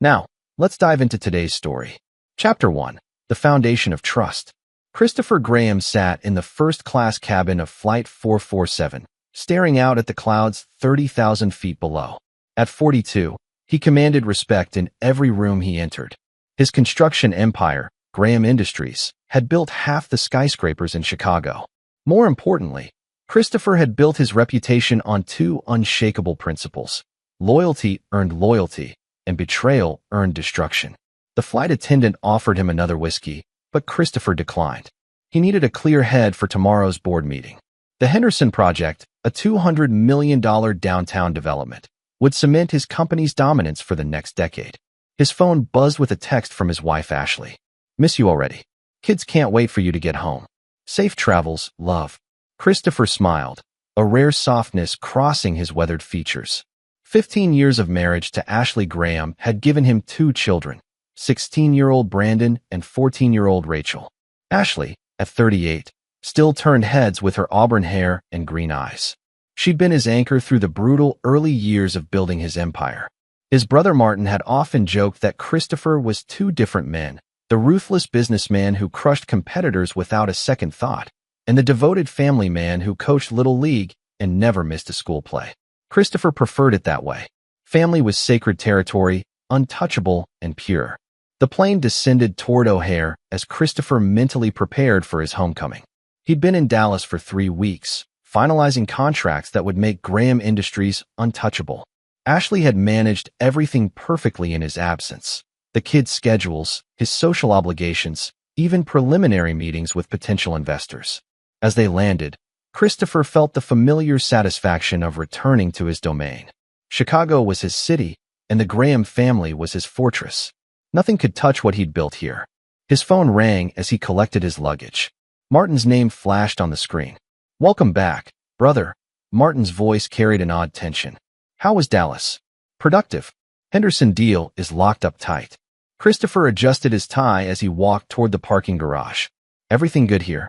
Now, let's dive into today's story. Chapter 1. The Foundation of Trust. Christopher Graham sat in the first-class cabin of Flight 447, staring out at the clouds 30,000 feet below. At 42, he commanded respect in every room he entered. His construction empire, Graham Industries, had built half the skyscrapers in Chicago. More importantly, Christopher had built his reputation on two unshakable principles. Loyalty earned loyalty, and betrayal earned destruction. The flight attendant offered him another whiskey, but Christopher declined. He needed a clear head for tomorrow's board meeting. The Henderson Project, a $200 million downtown development, would cement his company's dominance for the next decade. His phone buzzed with a text from his wife, Ashley. "Miss you already. Kids can't wait for you to get home. Safe travels, love." Christopher smiled, a rare softness crossing his weathered features. 15 years of marriage to Ashley Graham had given him two children, 16-year-old Brandon and 14-year-old Rachel. Ashley, at 38, still turned heads with her auburn hair and green eyes. She'd been his anchor through the brutal early years of building his empire. His brother Martin had often joked that Christopher was two different men, the ruthless businessman who crushed competitors without a second thought, and the devoted family man who coached Little League and never missed a school play. Christopher preferred it that way. Family was sacred territory, untouchable and pure. The plane descended toward O'Hare as Christopher mentally prepared for his homecoming. He'd been in Dallas for 3 weeks, finalizing contracts that would make Graham Industries untouchable. Ashley had managed everything perfectly in his absence. The kids' schedules, his social obligations, even preliminary meetings with potential investors. As they landed, Christopher felt the familiar satisfaction of returning to his domain. Chicago was his city, and the Graham family was his fortress. Nothing could touch what he'd built here. His phone rang as he collected his luggage. Martin's name flashed on the screen. "Welcome back, brother." Martin's voice carried an odd tension. "How was Dallas?" "Productive. Henderson deal is locked up tight." Christopher adjusted his tie as he walked toward the parking garage. "Everything good here?"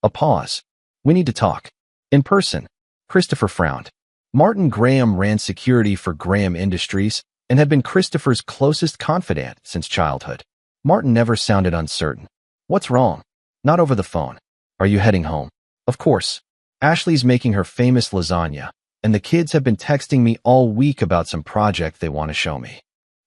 A pause. "We need to talk." "In person." Christopher frowned. Martin Graham ran security for Graham Industries and had been Christopher's closest confidant since childhood. Martin never sounded uncertain. "What's wrong?" "Not over the phone." "Are you heading home?" "Of course. Ashley's making her famous lasagna, and the kids have been texting me all week about some project they want to show me."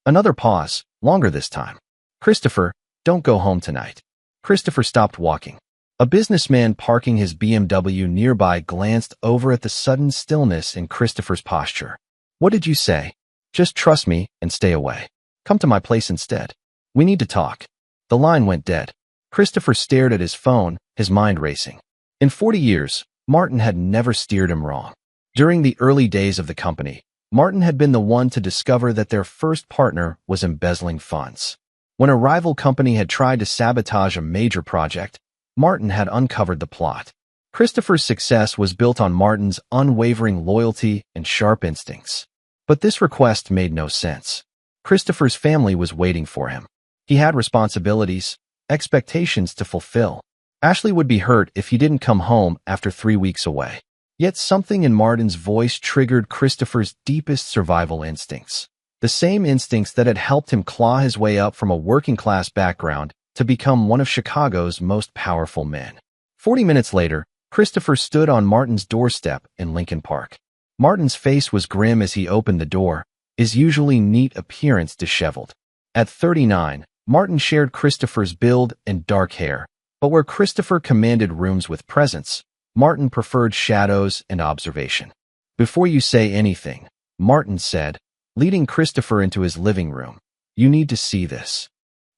Another pause, longer this time. "Christopher, don't go home tonight." Christopher stopped walking. A businessman parking his BMW nearby glanced over at the sudden stillness in Christopher's posture. "What did you say?" "Just trust me and stay away. Come to my place instead. We need to talk." The line went dead. Christopher stared at his phone, his mind racing. In 40 years, Martin had never steered him wrong. During the early days of the company, Martin had been the one to discover that their first partner was embezzling funds. When a rival company had tried to sabotage a major project, Martin had uncovered the plot. Christopher's success was built on Martin's unwavering loyalty and sharp instincts. But this request made no sense. Christopher's family was waiting for him. He had responsibilities, expectations to fulfill. Ashley would be hurt if he didn't come home after 3 weeks away. Yet something in Martin's voice triggered Christopher's deepest survival instincts. The same instincts that had helped him claw his way up from a working-class background to become one of Chicago's most powerful men. 40 minutes later, Christopher stood on Martin's doorstep in Lincoln Park. Martin's face was grim as he opened the door, his usually neat appearance disheveled. At 39, Martin shared Christopher's build and dark hair, but where Christopher commanded rooms with presence, Martin preferred shadows and observation. "Before you say anything," Martin said, leading Christopher into his living room, "you need to see this."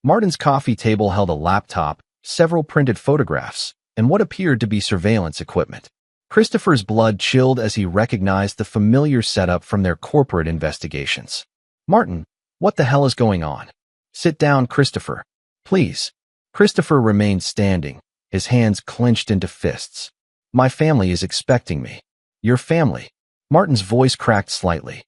Martin's coffee table held a laptop, several printed photographs, and what appeared to be surveillance equipment. Christopher's blood chilled as he recognized the familiar setup from their corporate investigations. "Martin, what the hell is going on?" "Sit down, Christopher. Please." Christopher remained standing, his hands clenched into fists. "My family is expecting me." "Your family?" Martin's voice cracked slightly.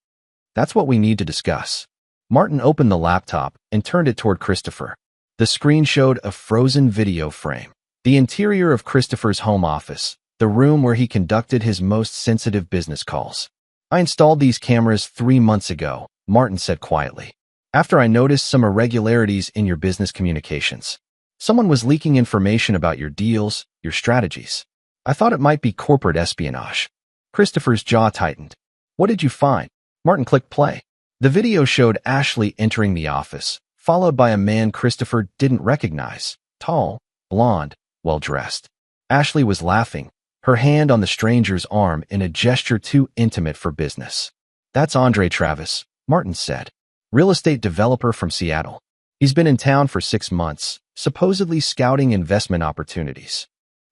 "That's what we need to discuss." Martin opened the laptop and turned it toward Christopher. The screen showed a frozen video frame. The interior of Christopher's home office, the room where he conducted his most sensitive business calls. "I installed these cameras 3 months ago," Martin said quietly. After I noticed some irregularities in your business communications. Someone was leaking information about your deals, your strategies. I thought it might be corporate espionage. Christopher's jaw tightened. What did you find? Martin clicked play. The video showed Ashley entering the office, followed by a man Christopher didn't recognize. Tall, blonde, well-dressed. Ashley was laughing, her hand on the stranger's arm in a gesture too intimate for business. That's Andre Travis, Martin said. Real estate developer from Seattle. He's been in town for 6 months, supposedly scouting investment opportunities.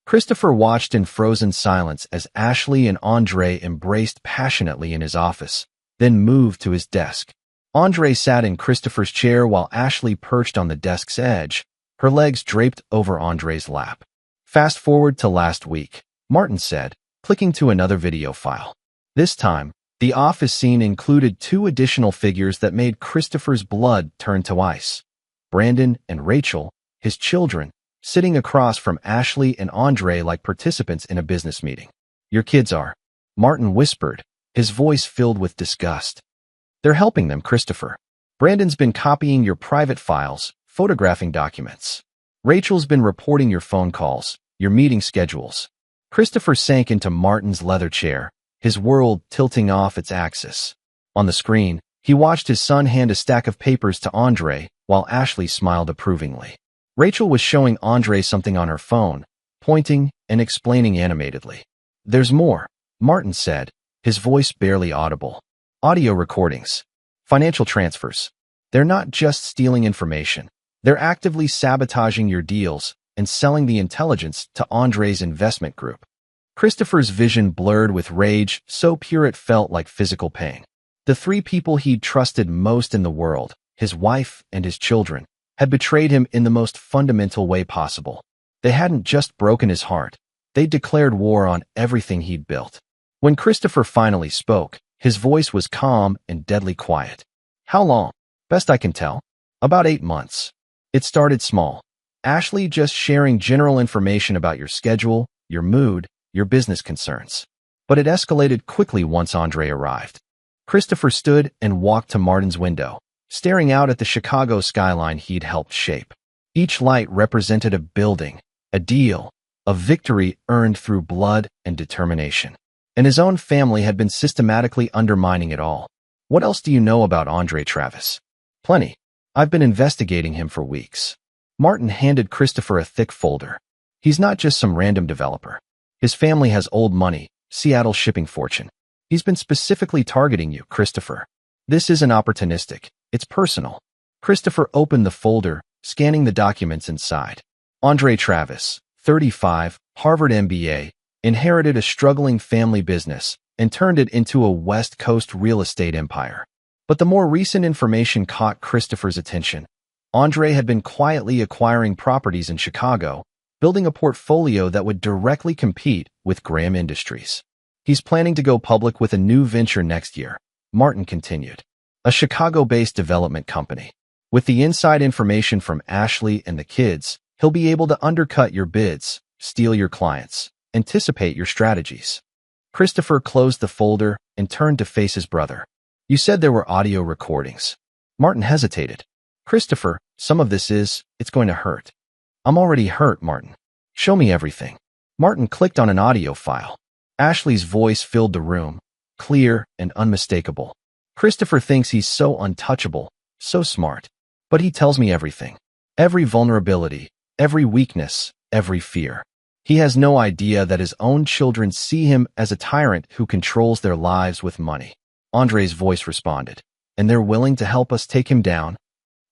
Christopher watched in frozen silence as Ashley and Andre embraced passionately in his office, then moved to his desk. Andre sat in Christopher's chair while Ashley perched on the desk's edge, her legs draped over Andre's lap. Fast forward to last week, Martin said, clicking to another video file. This time, the office scene included 2 additional figures that made Christopher's blood turn to ice. Brandon and Rachel, his children, sitting across from Ashley and Andre like participants in a business meeting. Your kids are, Martin whispered, his voice filled with disgust. They're helping them, Christopher. Brandon's been copying your private files, photographing documents. Rachel's been reporting your phone calls, your meeting schedules. Christopher sank into Martin's leather chair, his world tilting off its axis. On the screen, he watched his son hand a stack of papers to Andre, while Ashley smiled approvingly. Rachel was showing Andre something on her phone, pointing and explaining animatedly. There's more, Martin said, his voice barely audible. Audio recordings. Financial transfers. They're not just stealing information. They're actively sabotaging your deals and selling the intelligence to Andre's investment group. Christopher's vision blurred with rage, so pure it felt like physical pain. The 3 people he'd trusted most in the world, his wife and his children, had betrayed him in the most fundamental way possible. They hadn't just broken his heart. They'd declared war on everything he'd built. When Christopher finally spoke, his voice was calm and deadly quiet. How long? Best I can tell. About 8 months. It started small. Ashley just sharing general information about your schedule, your mood, your business concerns. But it escalated quickly once Andre arrived. Christopher stood and walked to Martin's window, staring out at the Chicago skyline he'd helped shape. Each light represented a building, a deal, a victory earned through blood and determination. And his own family had been systematically undermining it all. What else do you know about Andre Travis? Plenty. I've been investigating him for weeks. Martin handed Christopher a thick folder. He's not just some random developer. His family has old money, Seattle shipping fortune. He's been specifically targeting you, Christopher. This isn't opportunistic. It's personal. Christopher opened the folder, scanning the documents inside. Andre Travis, 35, Harvard MBA, inherited a struggling family business and turned it into a West Coast real estate empire. But the more recent information caught Christopher's attention. Andre had been quietly acquiring properties in Chicago, building a portfolio that would directly compete with Graham Industries. He's planning to go public with a new venture next year, Martin continued. A Chicago-based development company. With the inside information from Ashley and the kids, he'll be able to undercut your bids, steal your clients, anticipate your strategies. Christopher closed the folder and turned to face his brother. You said there were audio recordings. Martin hesitated. Christopher, some of this it's going to hurt. I'm already hurt, Martin. Show me everything. Martin clicked on an audio file. Ashley's voice filled the room, clear and unmistakable. Christopher thinks he's so untouchable, so smart. But he tells me everything. Every vulnerability, every weakness, every fear. He has no idea that his own children see him as a tyrant who controls their lives with money. Andre's voice responded. And they're willing to help us take him down?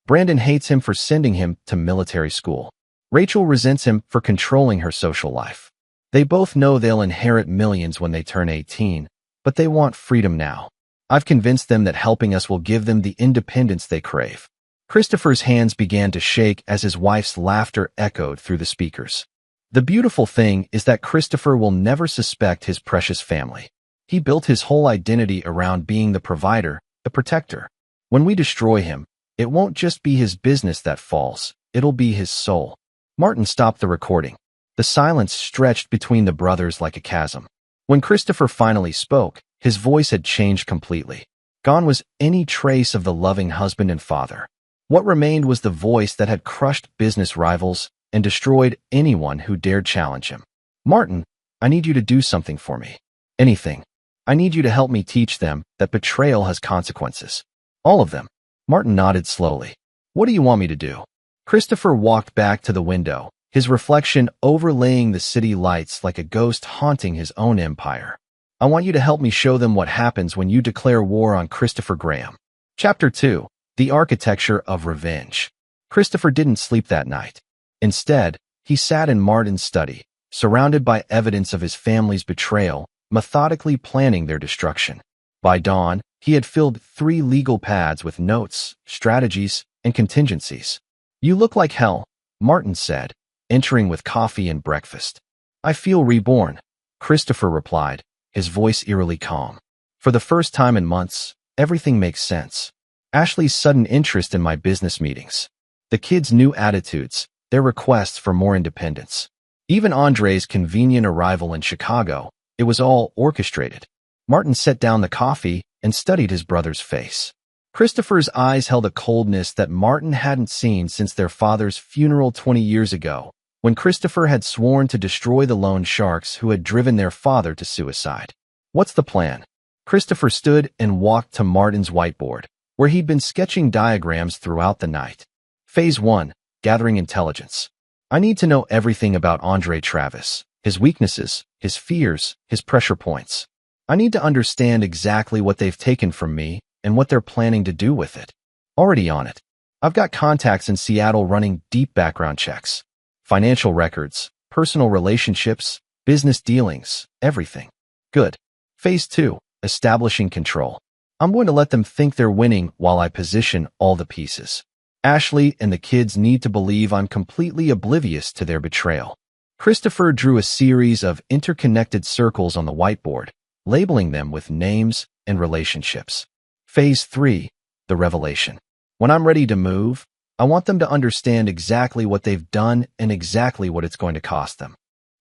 Brandon hates him for sending him to military school. Rachel resents him for controlling her social life. They both know they'll inherit millions when they turn 18, but they want freedom now. I've convinced them that helping us will give them the independence they crave. Christopher's hands began to shake as his wife's laughter echoed through the speakers. The beautiful thing is that Christopher will never suspect his precious family. He built his whole identity around being the provider, the protector. When we destroy him, it won't just be his business that falls, it'll be his soul. Martin stopped the recording. The silence stretched between the brothers like a chasm. When Christopher finally spoke, his voice had changed completely. Gone was any trace of the loving husband and father. What remained was the voice that had crushed business rivals and destroyed anyone who dared challenge him. Martin, I need you to do something for me. Anything. I need you to help me teach them that betrayal has consequences. All of them. Martin nodded slowly. What do you want me to do? Christopher walked back to the window, his reflection overlaying the city lights like a ghost haunting his own empire. I want you to help me show them what happens when you declare war on Christopher Graham. Chapter 2. The Architecture of Revenge. Christopher didn't sleep that night. Instead, he sat in Martin's study, surrounded by evidence of his family's betrayal, methodically planning their destruction. By dawn, he had filled 3 legal pads with notes, strategies, and contingencies. You look like hell, Martin said, entering with coffee and breakfast. I feel reborn, Christopher replied, his voice eerily calm. For the first time in months, everything makes sense. Ashley's sudden interest in my business meetings. The kids' new attitudes, their requests for more independence. Even Andre's convenient arrival in Chicago, it was all orchestrated. Martin set down the coffee and studied his brother's face. Christopher's eyes held a coldness that Martin hadn't seen since their father's funeral 20 years ago, when Christopher had sworn to destroy the loan sharks who had driven their father to suicide. What's the plan? Christopher stood and walked to Martin's whiteboard, where he'd been sketching diagrams throughout the night. Phase 1. Gathering intelligence. I need to know everything about Andre Travis, his weaknesses, his fears, his pressure points. I need to understand exactly what they've taken from me and what they're planning to do with it. Already on it. I've got contacts in Seattle running deep background checks. Financial records, personal relationships, business dealings, everything. Good. Phase 2. Establishing control. I'm going to let them think they're winning while I position all the pieces. Ashley and the kids need to believe I'm completely oblivious to their betrayal. Christopher drew a series of interconnected circles on the whiteboard, labeling them with names and relationships. Phase 3. The revelation. When I'm ready to move, I want them to understand exactly what they've done and exactly what it's going to cost them.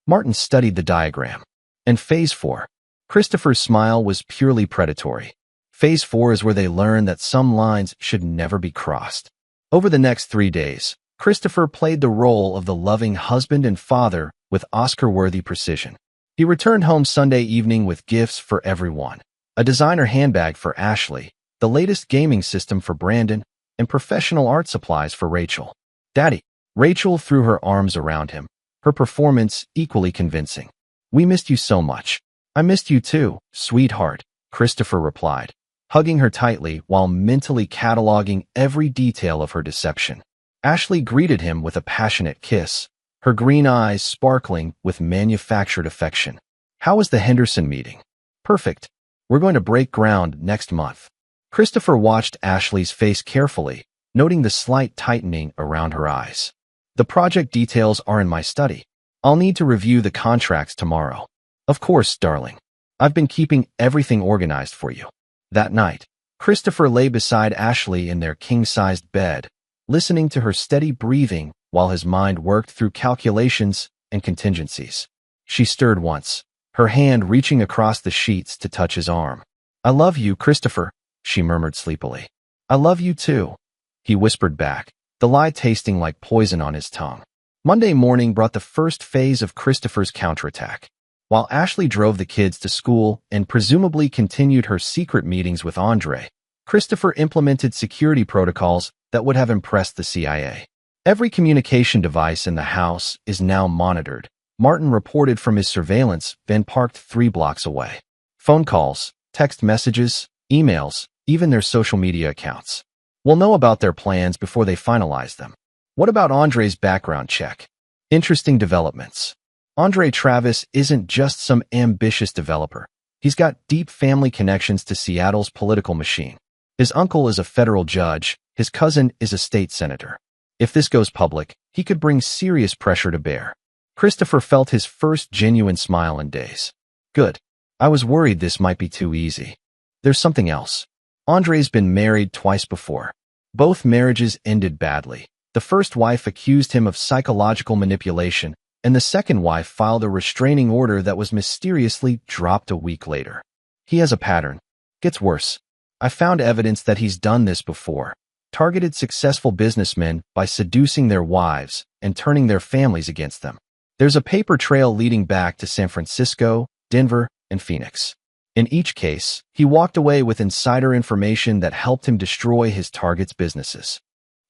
Martin studied the diagram. And Phase 4. Christopher's smile was purely predatory. Phase 4 is where they learn that some lines should never be crossed. Over the next 3 days, Christopher played the role of the loving husband and father with Oscar-worthy precision. He returned home Sunday evening with gifts for everyone. A designer handbag for Ashley, the latest gaming system for Brandon, and professional art supplies for Rachel. Daddy. Rachel threw her arms around him, her performance equally convincing. We missed you so much. I missed you too, sweetheart, Christopher replied, hugging her tightly while mentally cataloging every detail of her deception. Ashley greeted him with a passionate kiss, her green eyes sparkling with manufactured affection. How was the Henderson meeting? Perfect. We're going to break ground next month. Christopher watched Ashley's face carefully, noting the slight tightening around her eyes. The project details are in my study. I'll need to review the contracts tomorrow. Of course, darling. I've been keeping everything organized for you. That night, Christopher lay beside Ashley in their king-sized bed, listening to her steady breathing while his mind worked through calculations and contingencies. She stirred once, her hand reaching across the sheets to touch his arm. I love you, Christopher, she murmured sleepily. I love you too, he whispered back, the lie tasting like poison on his tongue. Monday morning brought the first phase of Christopher's counterattack. While Ashley drove the kids to school and presumably continued her secret meetings with Andre, Christopher implemented security protocols that would have impressed the CIA. Every communication device in the house is now monitored, Martin reported from his surveillance bin parked 3 blocks away. Phone calls, text messages, emails, even their social media accounts. We'll know about their plans before they finalize them. What about Andre's background check? Interesting developments. Andre Travis isn't just some ambitious developer. He's got deep family connections to Seattle's political machine. His uncle is a federal judge, his cousin is a state senator. If this goes public, he could bring serious pressure to bear. Christopher felt his first genuine smile in days. Good. I was worried this might be too easy. There's something else. Andre's been married twice before. Both marriages ended badly. The first wife accused him of psychological manipulation, and the second wife filed a restraining order that was mysteriously dropped a week later. He has a pattern. Gets worse. I found evidence that he's done this before, targeted successful businessmen by seducing their wives and turning their families against them. There's a paper trail leading back to San Francisco, Denver, and Phoenix. In each case, he walked away with insider information that helped him destroy his target's businesses.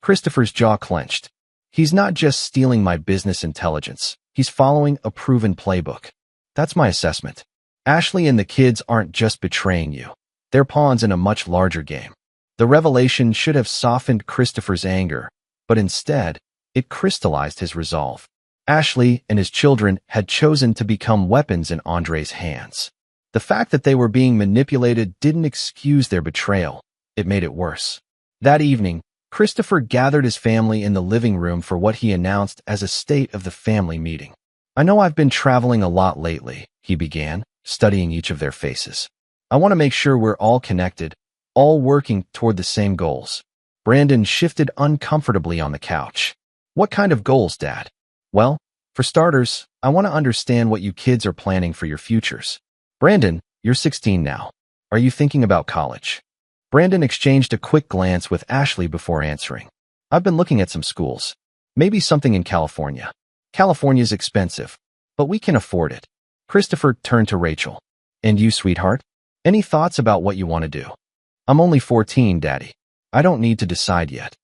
Christopher's jaw clenched. He's not just stealing my business intelligence. He's following a proven playbook. That's my assessment. Ashley and the kids aren't just betraying you. They're pawns in a much larger game. The revelation should have softened Christopher's anger, but instead, it crystallized his resolve. Ashley and his children had chosen to become weapons in Andre's hands. The fact that they were being manipulated didn't excuse their betrayal. It made it worse. That evening, Christopher gathered his family in the living room for what he announced as a state of the family meeting. I know I've been traveling a lot lately, he began, studying each of their faces. I want to make sure we're all connected, all working toward the same goals. Brandon shifted uncomfortably on the couch. What kind of goals, Dad? Well, for starters, I want to understand what you kids are planning for your futures. Brandon, you're 16 now. Are you thinking about college? Brandon exchanged a quick glance with Ashley before answering. I've been looking at some schools. Maybe something in California. California's expensive, but we can afford it. Christopher turned to Rachel. And you, sweetheart? Any thoughts about what you want to do? I'm only 14, Daddy. I don't need to decide yet.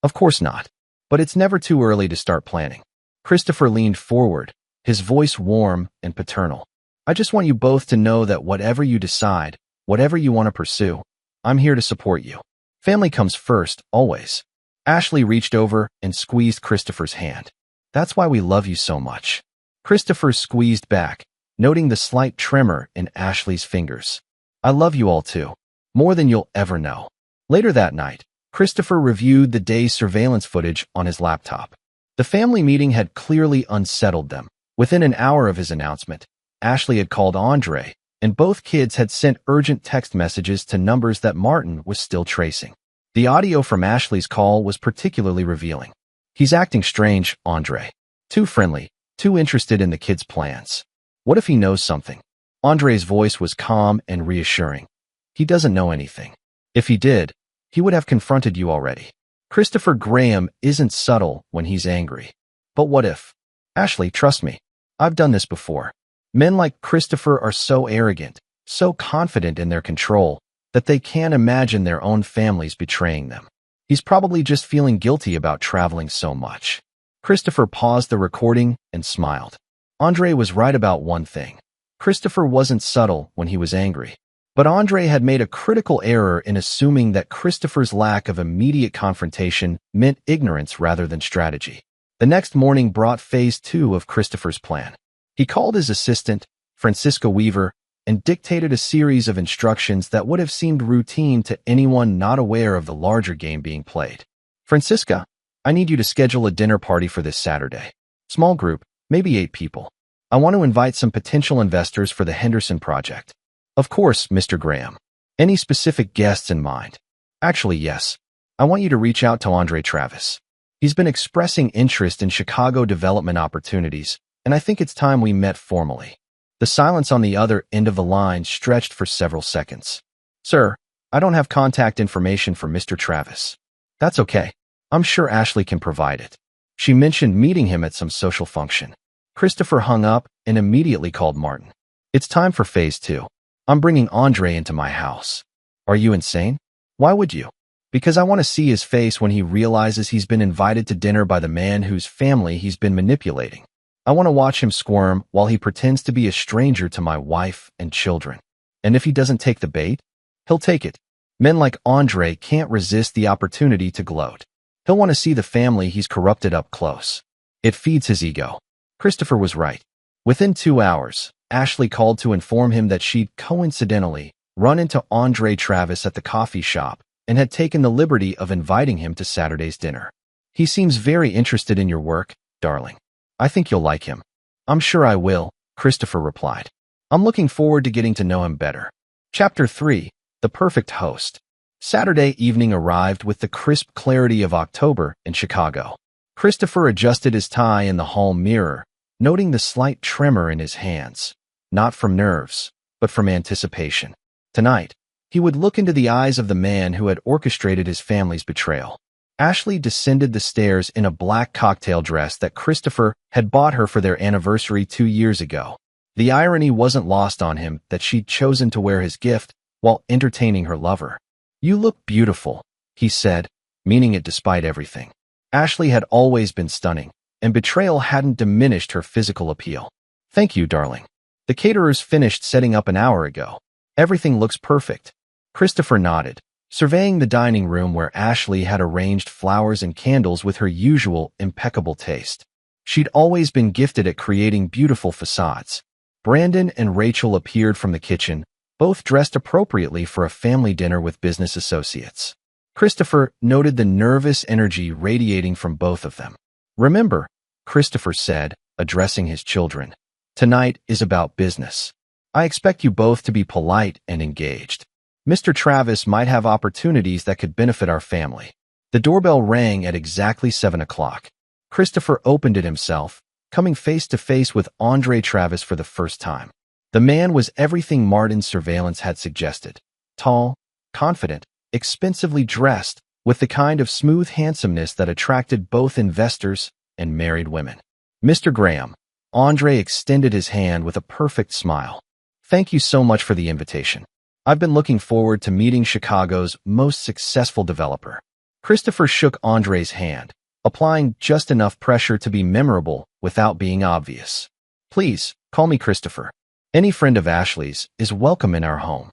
Of course not. But it's never too early to start planning. Christopher leaned forward, his voice warm and paternal. I just want you both to know that whatever you decide, whatever you want to pursue, I'm here to support you. Family comes first, always. Ashley reached over and squeezed Christopher's hand. That's why we love you so much. Christopher squeezed back, noting the slight tremor in Ashley's fingers. I love you all too, more than you'll ever know. Later that night, Christopher reviewed the day's surveillance footage on his laptop. The family meeting had clearly unsettled them. Within an hour of his announcement, Ashley had called Andre, and both kids had sent urgent text messages to numbers that Martin was still tracing. The audio from Ashley's call was particularly revealing. He's acting strange, Andre. Too friendly, too interested in the kids' plans. What if he knows something? Andre's voice was calm and reassuring. He doesn't know anything. If he did, he would have confronted you already. Christopher Graham isn't subtle when he's angry. But what if? Ashley, trust me. I've done this before. Men like Christopher are so arrogant, so confident in their control, that they can't imagine their own families betraying them. He's probably just feeling guilty about traveling so much. Christopher paused the recording and smiled. Andre was right about one thing. Christopher wasn't subtle when he was angry. But Andre had made a critical error in assuming that Christopher's lack of immediate confrontation meant ignorance rather than strategy. The next morning brought phase 2 of Christopher's plan. He called his assistant, Francisca Weaver, and dictated a series of instructions that would have seemed routine to anyone not aware of the larger game being played. Francisca, I need you to schedule a dinner party for this Saturday. Small group, maybe 8 people. I want to invite some potential investors for the Henderson project. Of course, Mr. Graham. Any specific guests in mind? Actually, yes. I want you to reach out to Andre Travis. He's been expressing interest in Chicago development opportunities, and I think it's time we met formally. The silence on the other end of the line stretched for several seconds. Sir, I don't have contact information for Mr. Travis. That's okay. I'm sure Ashley can provide it. She mentioned meeting him at some social function. Christopher hung up and immediately called Martin. It's time for phase 2. I'm bringing Andre into my house. Are you insane? Why would you? Because I want to see his face when he realizes he's been invited to dinner by the man whose family he's been manipulating. I want to watch him squirm while he pretends to be a stranger to my wife and children. And if he doesn't take the bait, he'll take it. Men like Andre can't resist the opportunity to gloat. He'll want to see the family he's corrupted up close. It feeds his ego. Christopher was right. Within 2 hours, Ashley called to inform him that she'd coincidentally run into Andre Travis at the coffee shop and had taken the liberty of inviting him to Saturday's dinner. He seems very interested in your work, darling. I think you'll like him. I'm sure I will, Christopher replied. I'm looking forward to getting to know him better. Chapter 3, The Perfect Host. Saturday evening arrived with the crisp clarity of October in Chicago. Christopher adjusted his tie in the hall mirror, noting the slight tremor in his hands, not from nerves, but from anticipation. Tonight, He would look into the eyes of the man who had orchestrated his family's betrayal. Ashley descended the stairs in a black cocktail dress that Christopher had bought her for their anniversary 2 years ago. The irony wasn't lost on him that she'd chosen to wear his gift while entertaining her lover. "You look beautiful," he said, meaning it despite everything. Ashley had always been stunning, and betrayal hadn't diminished her physical appeal. "Thank you, darling. The caterers finished setting up an hour ago. Everything looks perfect." Christopher nodded, surveying the dining room where Ashley had arranged flowers and candles with her usual impeccable taste. She'd always been gifted at creating beautiful facades. Brandon and Rachel appeared from the kitchen, both dressed appropriately for a family dinner with business associates. Christopher noted the nervous energy radiating from both of them. "Remember," Christopher said, addressing his children, "tonight is about business. I expect you both to be polite and engaged. Mr. Travis might have opportunities that could benefit our family." The doorbell rang at exactly 7 o'clock. Christopher opened it himself, coming face to face with Andre Travis for the first time. The man was everything Martin's surveillance had suggested. Tall, confident, expensively dressed, with the kind of smooth handsomeness that attracted both investors and married women. "Mr. Graham," Andre extended his hand with a perfect smile. "Thank you so much for the invitation. I've been looking forward to meeting Chicago's most successful developer." Christopher shook Andre's hand, applying just enough pressure to be memorable without being obvious. "Please, call me Christopher. Any friend of Ashley's is welcome in our home."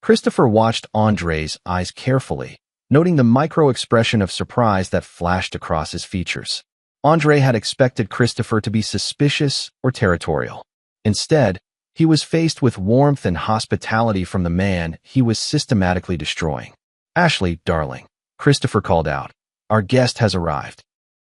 Christopher watched Andre's eyes carefully, noting the micro-expression of surprise that flashed across his features. Andre had expected Christopher to be suspicious or territorial. Instead, he was faced with warmth and hospitality from the man he was systematically destroying. "Ashley, darling," Christopher called out, "our guest has arrived."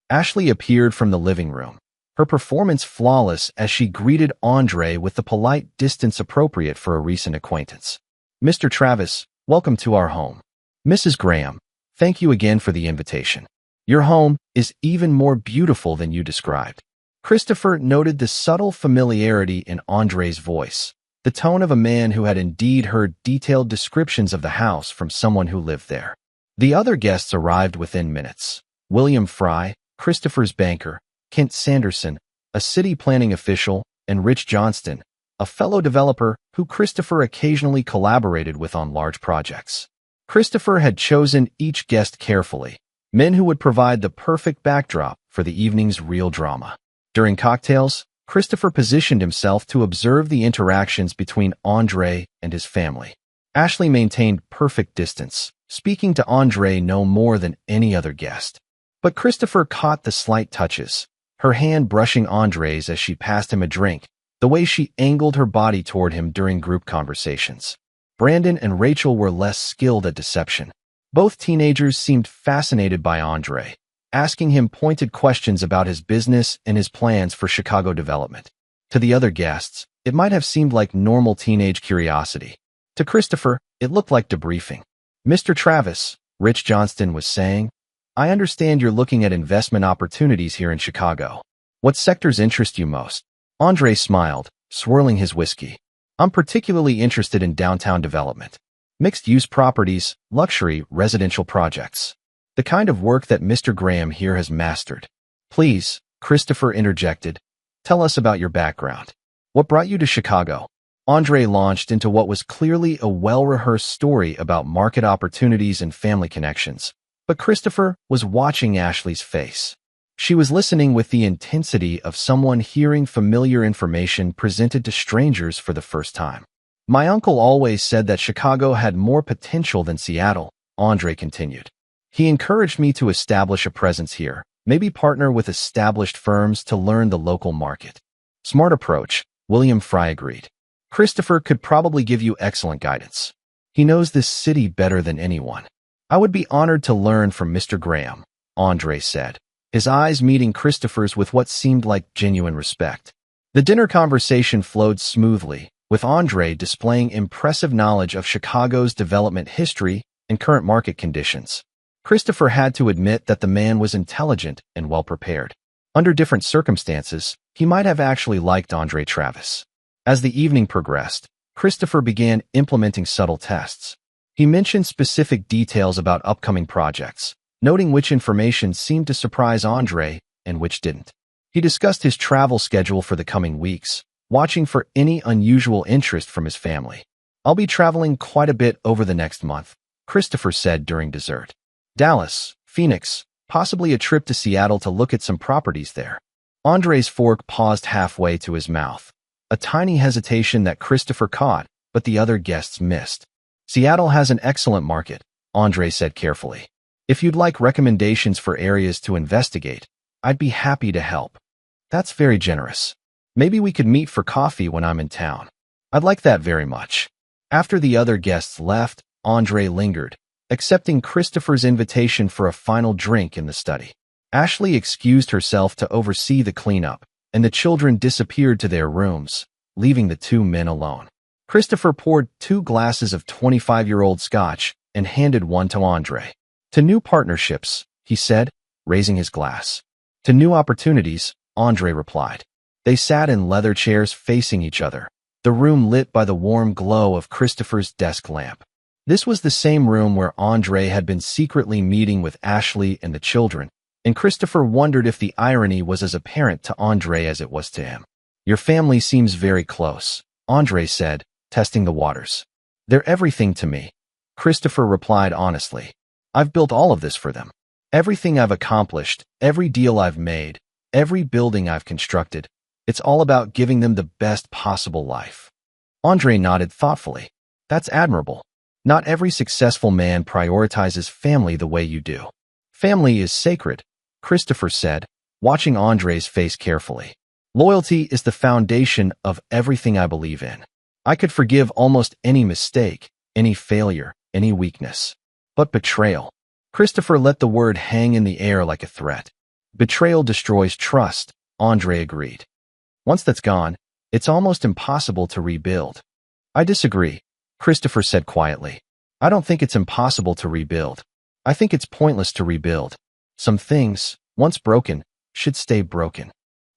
Ashley appeared from the living room, her performance flawless as she greeted Andre with the polite distance appropriate for a recent acquaintance. "Mr. Travis, welcome to our home. Mrs. Graham, thank you again for the invitation. Your home is even more beautiful than you described." Christopher noted the subtle familiarity in Andre's voice, the tone of a man who had indeed heard detailed descriptions of the house from someone who lived there. The other guests arrived within minutes. William Fry, Christopher's banker, Kent Sanderson, a city planning official, and Rich Johnston, a fellow developer who Christopher occasionally collaborated with on large projects. Christopher had chosen each guest carefully, men who would provide the perfect backdrop for the evening's real drama. During cocktails, Christopher positioned himself to observe the interactions between Andre and his family. Ashley maintained perfect distance, speaking to Andre no more than any other guest. But Christopher caught the slight touches, her hand brushing Andre's as she passed him a drink, the way she angled her body toward him during group conversations. Brandon and Rachel were less skilled at deception. Both teenagers seemed fascinated by Andre, asking him pointed questions about his business and his plans for Chicago development. To the other guests, it might have seemed like normal teenage curiosity. To Christopher, it looked like debriefing. "Mr. Travis," Rich Johnston was saying, "I understand you're looking at investment opportunities here in Chicago. What sectors interest you most?" Andre smiled, swirling his whiskey. "I'm particularly interested in downtown development. Mixed-use properties, luxury residential projects. The kind of work that Mr. Graham here has mastered." "Please," Christopher interjected, "tell us about your background. What brought you to Chicago?" Andre launched into what was clearly a well-rehearsed story about market opportunities and family connections. But Christopher was watching Ashley's face. She was listening with the intensity of someone hearing familiar information presented to strangers for the first time. "My uncle always said that Chicago had more potential than Seattle," Andre continued. "He encouraged me to establish a presence here, maybe partner with established firms to learn the local market." "Smart approach," William Fry agreed. "Christopher could probably give you excellent guidance. He knows this city better than anyone." "I would be honored to learn from Mr. Graham," Andre said, his eyes meeting Christopher's with what seemed like genuine respect. The dinner conversation flowed smoothly, with Andre displaying impressive knowledge of Chicago's development history and current market conditions. Christopher had to admit that the man was intelligent and well-prepared. Under different circumstances, he might have actually liked Andre Travis. As the evening progressed, Christopher began implementing subtle tests. He mentioned specific details about upcoming projects, noting which information seemed to surprise Andre and which didn't. He discussed his travel schedule for the coming weeks, watching for any unusual interest from his family. "I'll be traveling quite a bit over the next month," Christopher said during dessert. "Dallas, Phoenix, possibly a trip to Seattle to look at some properties there." Andre's fork paused halfway to his mouth, a tiny hesitation that Christopher caught, but the other guests missed. "Seattle has an excellent market," Andre said carefully. "If you'd like recommendations for areas to investigate, I'd be happy to help." "That's very generous. Maybe we could meet for coffee when I'm in town." "I'd like that very much." After the other guests left, Andre lingered, accepting Christopher's invitation for a final drink in the study. Ashley excused herself to oversee the cleanup, and the children disappeared to their rooms, leaving the two men alone. Christopher poured 2 glasses of 25-year-old scotch and handed one to Andre. "To new partnerships," he said, raising his glass. "To new opportunities," Andre replied. They sat in leather chairs facing each other, the room lit by the warm glow of Christopher's desk lamp. This was the same room where Andre had been secretly meeting with Ashley and the children, and Christopher wondered if the irony was as apparent to Andre as it was to him. "Your family seems very close," Andre said, testing the waters. "They're everything to me," Christopher replied honestly. "I've built all of this for them. Everything I've accomplished, every deal I've made, every building I've constructed, it's all about giving them the best possible life." Andre nodded thoughtfully. "That's admirable. Not every successful man prioritizes family the way you do." "Family is sacred," Christopher said, watching Andre's face carefully. "Loyalty is the foundation of everything I believe in. I could forgive almost any mistake, any failure, any weakness. But betrayal—" Christopher let the word hang in the air like a threat. "Betrayal destroys trust," Andre agreed. "Once that's gone, it's almost impossible to rebuild." "I disagree," Christopher said quietly. "I don't think it's impossible to rebuild. I think it's pointless to rebuild. Some things, once broken, should stay broken."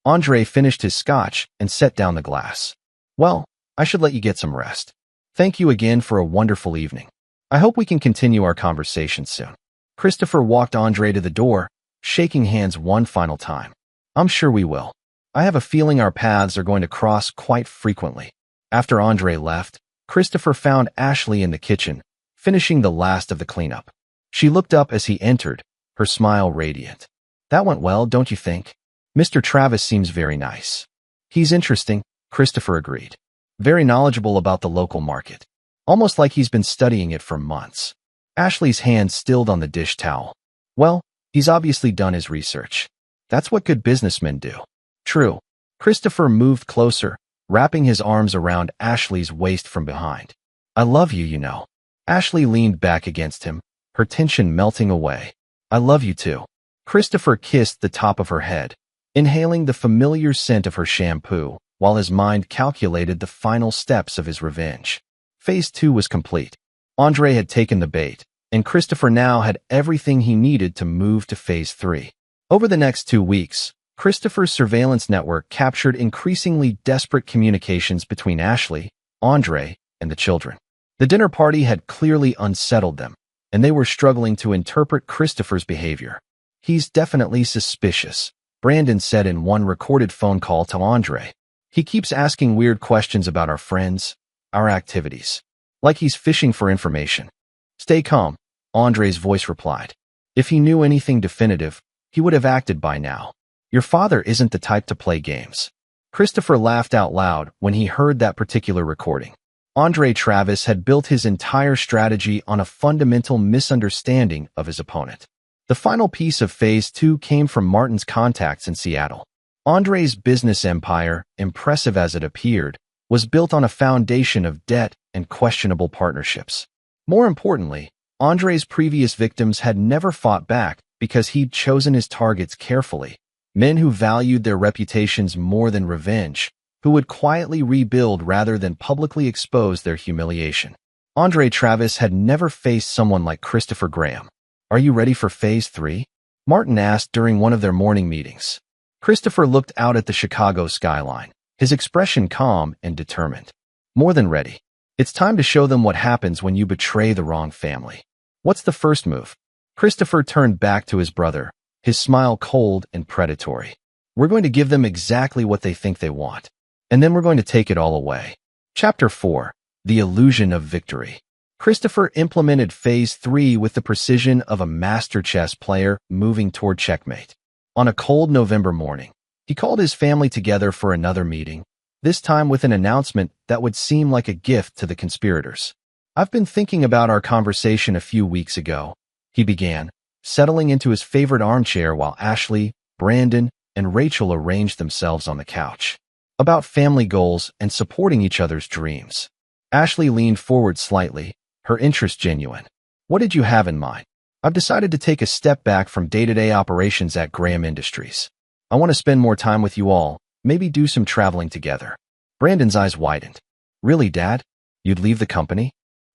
Andre finished his scotch and set down the glass. "Well, I should let you get some rest. Thank you again for a wonderful evening. I hope we can continue our conversation soon." Christopher walked Andre to the door, shaking hands one final time. "I'm sure we will. I have a feeling our paths are going to cross quite frequently." After Andre left, Christopher found Ashley in the kitchen, finishing the last of the cleanup. She looked up as he entered, her smile radiant. "That went well, don't you think? Mr. Travis seems very nice." "He's interesting," Christopher agreed. "Very knowledgeable about the local market. Almost like he's been studying it for months." Ashley's hand stilled on the dish towel. "Well, he's obviously done his research. That's what good businessmen do." "True." Christopher moved closer, wrapping his arms around Ashley's waist from behind. "I love you, you know." Ashley leaned back against him, her tension melting away. "I love you too." Christopher kissed the top of her head, inhaling the familiar scent of her shampoo, while his mind calculated the final steps of his revenge. Phase 2 was complete. Andre had taken the bait, and Christopher now had everything he needed to move to Phase 3. Over the next 2 weeks, Christopher's surveillance network captured increasingly desperate communications between Ashley, Andre, and the children. The dinner party had clearly unsettled them, and they were struggling to interpret Christopher's behavior. "He's definitely suspicious," Brandon said in one recorded phone call to Andre. "He keeps asking weird questions about our friends, our activities. Like he's fishing for information." "Stay calm," Andre's voice replied. "If he knew anything definitive, he would have acted by now. Your father isn't the type to play games." Christopher laughed out loud when he heard that particular recording. Andre Travis had built his entire strategy on a fundamental misunderstanding of his opponent. The final piece of Phase 2 came from Martin's contacts in Seattle. Andre's business empire, impressive as it appeared, was built on a foundation of debt and questionable partnerships. More importantly, Andre's previous victims had never fought back because he'd chosen his targets carefully. Men who valued their reputations more than revenge, who would quietly rebuild rather than publicly expose their humiliation. Andre Travis had never faced someone like Christopher Graham. "Are you ready for Phase 3? Martin asked during one of their morning meetings. Christopher looked out at the Chicago skyline, his expression calm and determined. "More than ready." It's time to show them what happens when you betray the wrong family. What's the first move? Christopher turned back to his brother, his smile cold and predatory. We're going to give them exactly what they think they want. And then we're going to take it all away. Chapter 4. The Illusion of Victory. Christopher implemented Phase 3 with the precision of a master chess player moving toward checkmate. On a cold November morning, he called his family together for another meeting, this time with an announcement that would seem like a gift to the conspirators. I've been thinking about our conversation a few weeks ago, he began, settling into his favorite armchair while Ashley, Brandon, and Rachel arranged themselves on the couch. About family goals and supporting each other's dreams. Ashley leaned forward slightly, her interest genuine. What did you have in mind? I've decided to take a step back from day-to-day operations at Graham Industries. I want to spend more time with you all, maybe do some traveling together. Brandon's eyes widened. Really, Dad? You'd leave the company?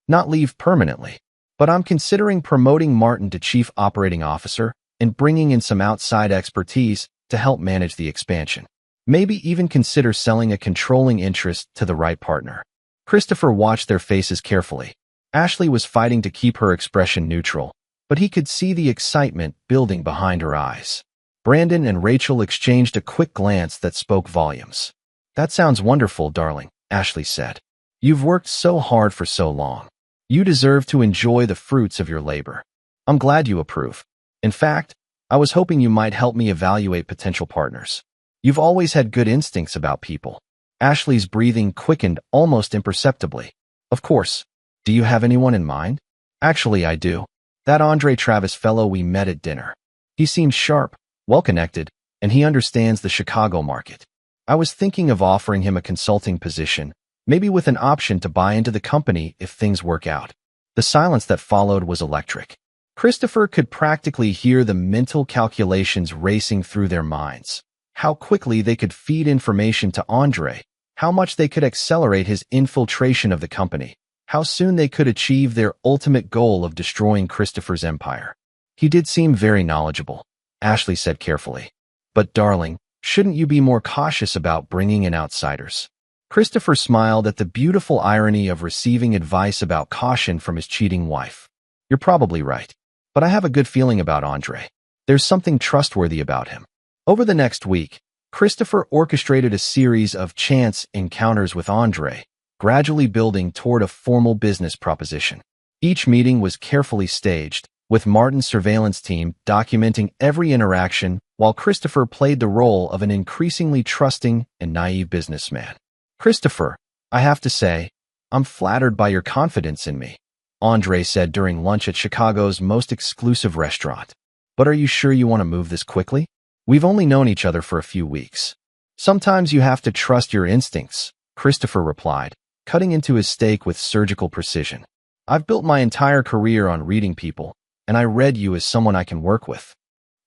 Not leave permanently, but I'm considering promoting Martin to Chief Operating Officer and bringing in some outside expertise to help manage the expansion. Maybe even consider selling a controlling interest to the right partner. Christopher watched their faces carefully. Ashley was fighting to keep her expression neutral, but he could see the excitement building behind her eyes. Brandon and Rachel exchanged a quick glance that spoke volumes. That sounds wonderful, darling, Ashley said. You've worked so hard for so long. You deserve to enjoy the fruits of your labor. I'm glad you approve. In fact, I was hoping you might help me evaluate potential partners. You've always had good instincts about people. Ashley's breathing quickened almost imperceptibly. Of course. Do you have anyone in mind? Actually, I do. That Andre Travis fellow we met at dinner. He seems sharp, well-connected, and he understands the Chicago market. I was thinking of offering him a consulting position, maybe with an option to buy into the company if things work out. The silence that followed was electric. Christopher could practically hear the mental calculations racing through their minds. How quickly they could feed information to Andre, how much they could accelerate his infiltration of the company, how soon they could achieve their ultimate goal of destroying Christopher's empire. He did seem very knowledgeable, Ashley said carefully. But darling, shouldn't you be more cautious about bringing in outsiders? Christopher smiled at the beautiful irony of receiving advice about caution from his cheating wife. You're probably right. But I have a good feeling about Andre. There's something trustworthy about him. Over the next week, Christopher orchestrated a series of chance encounters with Andre, gradually building toward a formal business proposition. Each meeting was carefully staged, with Martin's surveillance team documenting every interaction while Christopher played the role of an increasingly trusting and naive businessman. Christopher, I have to say, I'm flattered by your confidence in me, Andre said during lunch at Chicago's most exclusive restaurant. But are you sure you want to move this quickly? We've only known each other for a few weeks. Sometimes you have to trust your instincts, Christopher replied, cutting into his steak with surgical precision. I've built my entire career on reading people, and I read you as someone I can work with.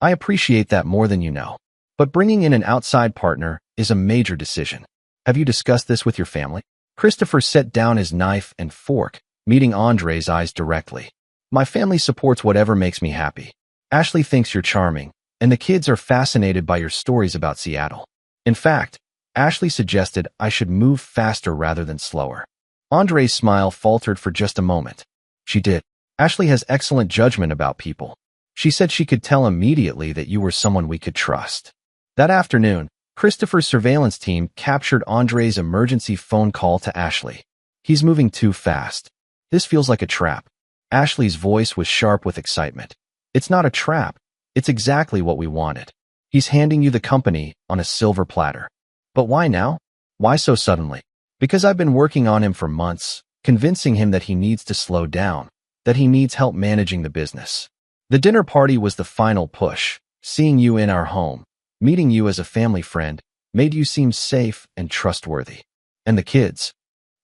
I appreciate that more than you know. But bringing in an outside partner is a major decision. Have you discussed this with your family? Christopher set down his knife and fork, meeting Andre's eyes directly. My family supports whatever makes me happy. Ashley thinks you're charming, and the kids are fascinated by your stories about Seattle. In fact, Ashley suggested I should move faster rather than slower. Andre's smile faltered for just a moment. She did. Ashley has excellent judgment about people. She said she could tell immediately that you were someone we could trust. That afternoon, Christopher's surveillance team captured Andre's emergency phone call to Ashley. He's moving too fast. This feels like a trap. Ashley's voice was sharp with excitement. It's not a trap. It's exactly what we wanted. He's handing you the company on a silver platter. But why now? Why so suddenly? Because I've been working on him for months, convincing him that he needs to slow down, that he needs help managing the business. The dinner party was the final push. Seeing you in our home, meeting you as a family friend, made you seem safe and trustworthy. And the kids?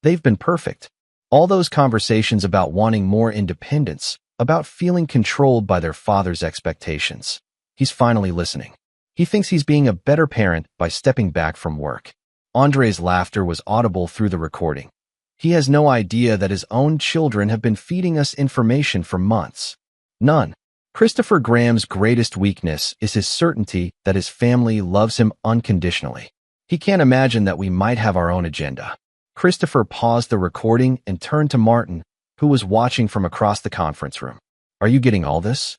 They've been perfect. All those conversations about wanting more independence, about feeling controlled by their father's expectations. He's finally listening. He thinks he's being a better parent by stepping back from work. Andre's laughter was audible through the recording. He has no idea that his own children have been feeding us information for months. None. Christopher Graham's greatest weakness is his certainty that his family loves him unconditionally. He can't imagine that we might have our own agenda. Christopher paused the recording and turned to Martin, who was watching from across the conference room. Are you getting all this?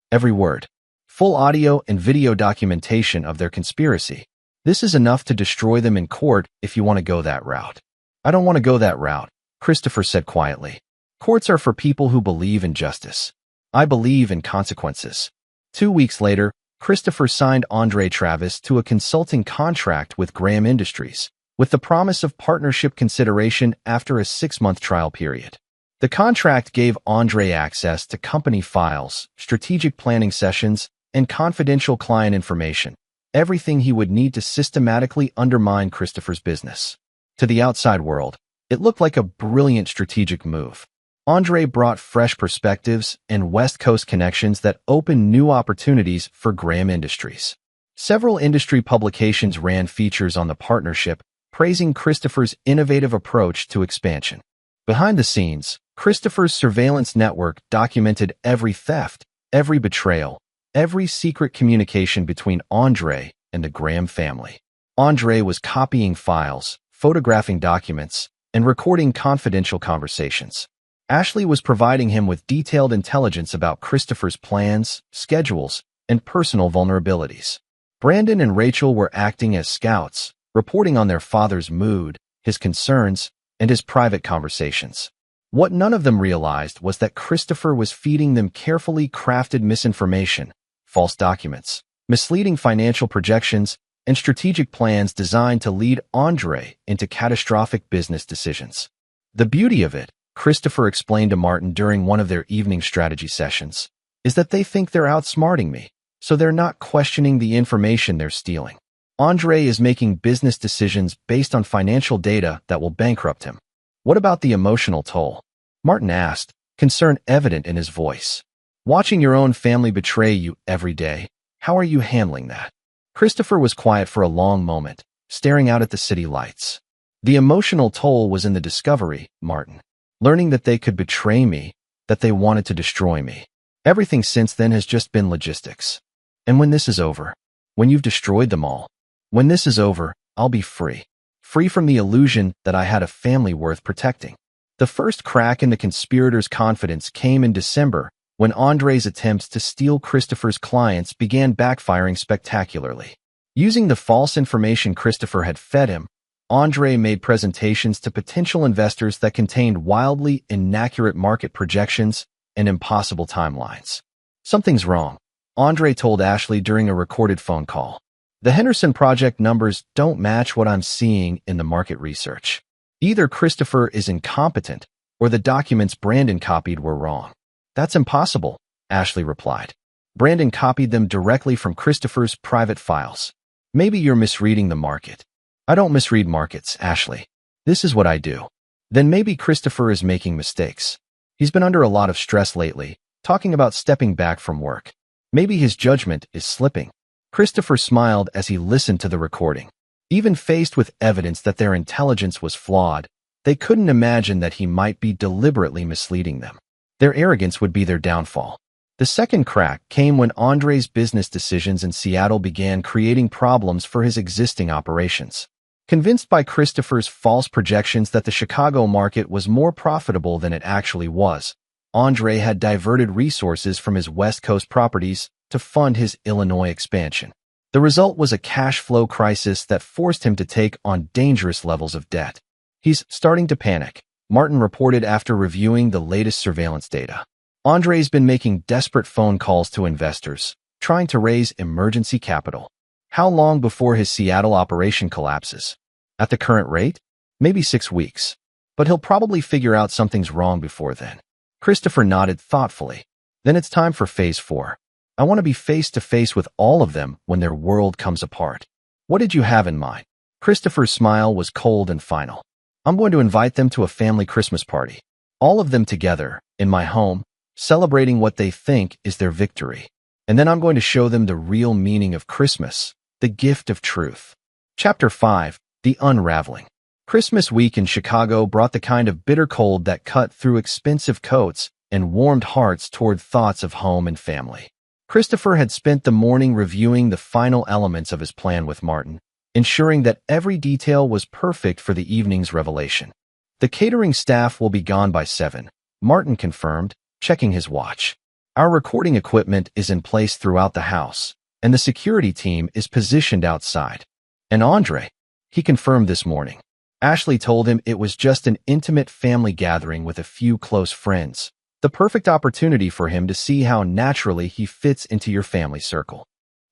Every word. Full audio and video documentation of their conspiracy. This is enough to destroy them in court if you want to go that route. I don't want to go that route, Christopher said quietly. Courts are for people who believe in justice. I believe in consequences. 2 weeks later, Christopher signed Andre Travis to a consulting contract with Graham Industries, with the promise of partnership consideration after a 6-month trial period. The contract gave Andre access to company files, strategic planning sessions, and confidential client information, everything he would need to systematically undermine Christopher's business. To the outside world, it looked like a brilliant strategic move. Andre brought fresh perspectives and West Coast connections that opened new opportunities for Graham Industries. Several industry publications ran features on the partnership, praising Christopher's innovative approach to expansion. Behind the scenes, Christopher's surveillance network documented every theft, every betrayal, every secret communication between Andre and the Graham family. Andre was copying files, photographing documents, and recording confidential conversations. Ashley was providing him with detailed intelligence about Christopher's plans, schedules, and personal vulnerabilities. Brandon and Rachel were acting as scouts, reporting on their father's mood, his concerns, and his private conversations. What none of them realized was that Christopher was feeding them carefully crafted misinformation, false documents, misleading financial projections, and strategic plans designed to lead Andre into catastrophic business decisions. The beauty of it, Christopher explained to Martin during one of their evening strategy sessions, is that they think they're outsmarting me, so they're not questioning the information they're stealing. Andre is making business decisions based on financial data that will bankrupt him. What about the emotional toll? Martin asked, concern evident in his voice. Watching your own family betray you every day, how are you handling that? Christopher was quiet for a long moment, staring out at the city lights. The emotional toll was in the discovery, Martin. Learning that they could betray me, that they wanted to destroy me. Everything since then has just been logistics. And when this is over, when you've destroyed them all, when this is over, I'll be free. Free from the illusion that I had a family worth protecting. The first crack in the conspirators' confidence came in December, when Andre's attempts to steal Christopher's clients began backfiring spectacularly. Using the false information Christopher had fed him, Andre made presentations to potential investors that contained wildly inaccurate market projections and impossible timelines. Something's wrong, Andre told Ashley during a recorded phone call. The Henderson Project numbers don't match what I'm seeing in the market research. Either Christopher is incompetent or the documents Brandon copied were wrong. That's impossible, Ashley replied. Brandon copied them directly from Christopher's private files. Maybe you're misreading the market. I don't misread markets, Ashley. This is what I do. Then maybe Christopher is making mistakes. He's been under a lot of stress lately, talking about stepping back from work. Maybe his judgment is slipping. Christopher smiled as he listened to the recording. Even faced with evidence that their intelligence was flawed, they couldn't imagine that he might be deliberately misleading them. Their arrogance would be their downfall. The second crack came when Andre's business decisions in Seattle began creating problems for his existing operations. Convinced by Christopher's false projections that the Chicago market was more profitable than it actually was, Andre had diverted resources from his West Coast properties to fund his Illinois expansion. The result was a cash flow crisis that forced him to take on dangerous levels of debt. He's starting to panic, Martin reported after reviewing the latest surveillance data. Andre's been making desperate phone calls to investors, trying to raise emergency capital. How long before his Seattle operation collapses? At the current rate? Maybe 6 weeks. But he'll probably figure out something's wrong before then. Christopher nodded thoughtfully. Then it's time for phase 4. I want to be face to face with all of them when their world comes apart. What did you have in mind? Christopher's smile was cold and final. I'm going to invite them to a family Christmas party. All of them together, in my home, celebrating what they think is their victory. And then I'm going to show them the real meaning of Christmas, the gift of truth. Chapter 5. The Unraveling. Christmas week in Chicago brought the kind of bitter cold that cut through expensive coats and warmed hearts toward thoughts of home and family. Christopher had spent the morning reviewing the final elements of his plan with Martin, ensuring that every detail was perfect for the evening's revelation. The catering staff will be gone by 7, Martin confirmed, checking his watch. Our recording equipment is in place throughout the house, and the security team is positioned outside. And Andre? He confirmed this morning. Ashley told him it was just an intimate family gathering with a few close friends. The perfect opportunity for him to see how naturally he fits into your family circle.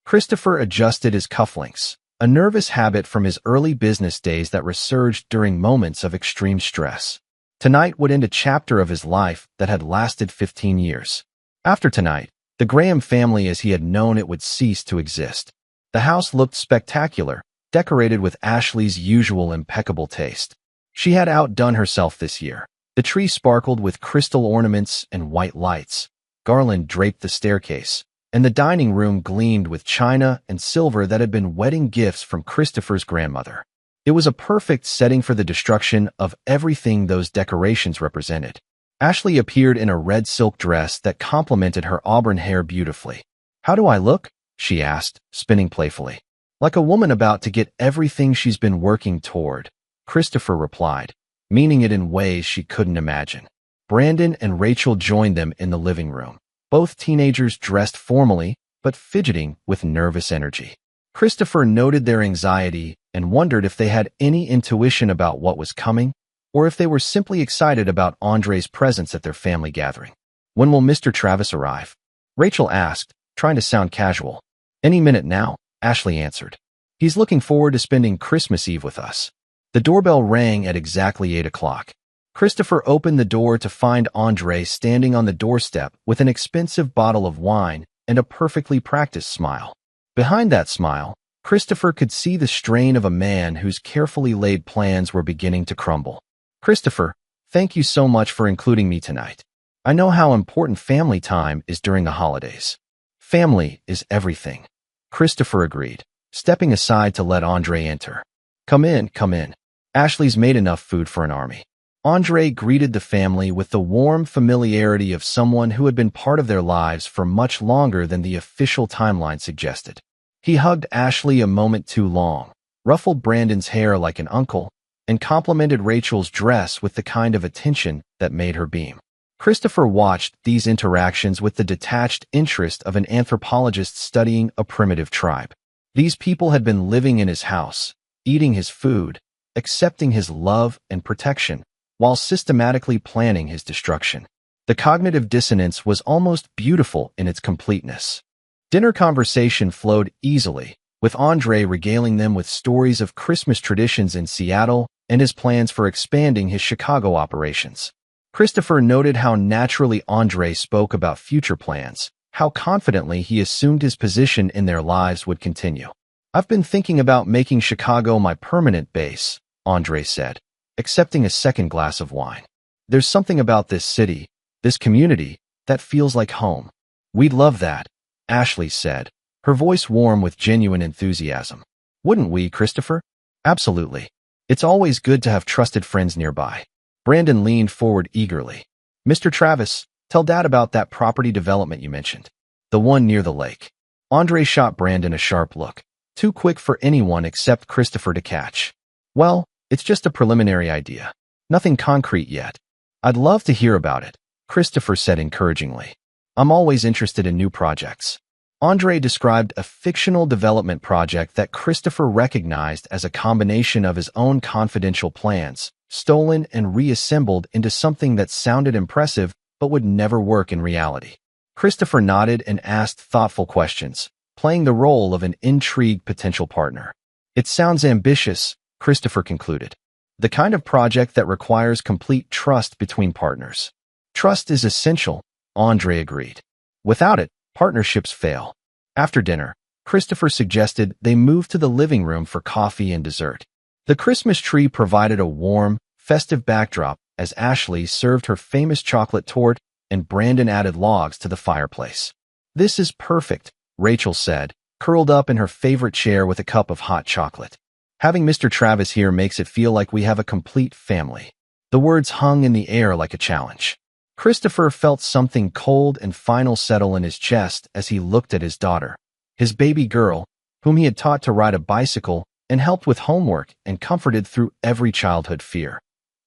Christopher adjusted his cufflinks, a nervous habit from his early business days that resurged during moments of extreme stress. Tonight would end a chapter of his life that had lasted 15 years. After tonight, the Graham family as he had known it would cease to exist. The house looked spectacular, decorated with Ashley's usual impeccable taste. She had outdone herself this year. The tree sparkled with crystal ornaments and white lights. Garland draped the staircase, and the dining room gleamed with china and silver that had been wedding gifts from Christopher's grandmother. It was a perfect setting for the destruction of everything those decorations represented. Ashley appeared in a red silk dress that complemented her auburn hair beautifully. "How do I look?" she asked, spinning playfully. "Like a woman about to get everything she's been working toward," Christopher replied, meaning it in ways she couldn't imagine. Brandon and Rachel joined them in the living room, both teenagers dressed formally, but fidgeting with nervous energy. Christopher noted their anxiety and wondered if they had any intuition about what was coming, or if they were simply excited about Andre's presence at their family gathering. "When will Mr. Travis arrive?" Rachel asked, trying to sound casual. "Any minute now," Ashley answered. "He's looking forward to spending Christmas Eve with us." The doorbell rang at exactly 8 o'clock. Christopher opened the door to find Andre standing on the doorstep with an expensive bottle of wine and a perfectly practiced smile. Behind that smile, Christopher could see the strain of a man whose carefully laid plans were beginning to crumble. "Christopher, thank you so much for including me tonight. I know how important family time is during the holidays." "Family is everything," Christopher agreed, stepping aside to let Andre enter. Come in, come in. Ashley's made enough food for an army." Andre greeted the family with the warm familiarity of someone who had been part of their lives for much longer than the official timeline suggested. He hugged Ashley a moment too long, ruffled Brandon's hair like an uncle, and complimented Rachel's dress with the kind of attention that made her beam. Christopher watched these interactions with the detached interest of an anthropologist studying a primitive tribe. These people had been living in his house, eating his food, accepting his love and protection, while systematically planning his destruction. The cognitive dissonance was almost beautiful in its completeness. Dinner conversation flowed easily, with Andre regaling them with stories of Christmas traditions in Seattle and his plans for expanding his Chicago operations. Christopher noted how naturally Andre spoke about future plans, how confidently he assumed his position in their lives would continue. "I've been thinking about making Chicago my permanent base," Andre said, accepting a second glass of wine. "There's something about this city, this community, that feels like home." "We'd love that," Ashley said, her voice warm with genuine enthusiasm. "Wouldn't we, Christopher?" "Absolutely. It's always good to have trusted friends nearby." Brandon leaned forward eagerly. "Mr. Travis, tell Dad about that property development you mentioned. The one near the lake." Andre shot Brandon a sharp look, too quick for anyone except Christopher to catch. "Well, it's just a preliminary idea. Nothing concrete yet." "I'd love to hear about it," Christopher said encouragingly. "I'm always interested in new projects." Andre described a fictional development project that Christopher recognized as a combination of his own confidential plans, stolen and reassembled into something that sounded impressive but would never work in reality. Christopher nodded and asked thoughtful questions, playing the role of an intrigued potential partner. "It sounds ambitious," Christopher concluded. "The kind of project that requires complete trust between partners." "Trust is essential," Andre agreed. "Without it, partnerships fail." After dinner, Christopher suggested they move to the living room for coffee and dessert. The Christmas tree provided a warm, festive backdrop as Ashley served her famous chocolate torte and Brandon added logs to the fireplace. "This is perfect," Rachel said, curled up in her favorite chair with a cup of hot chocolate. "Having Mr. Travis here makes it feel like we have a complete family." The words hung in the air like a challenge. Christopher felt something cold and final settle in his chest as he looked at his daughter, his baby girl, whom he had taught to ride a bicycle and helped with homework and comforted through every childhood fear,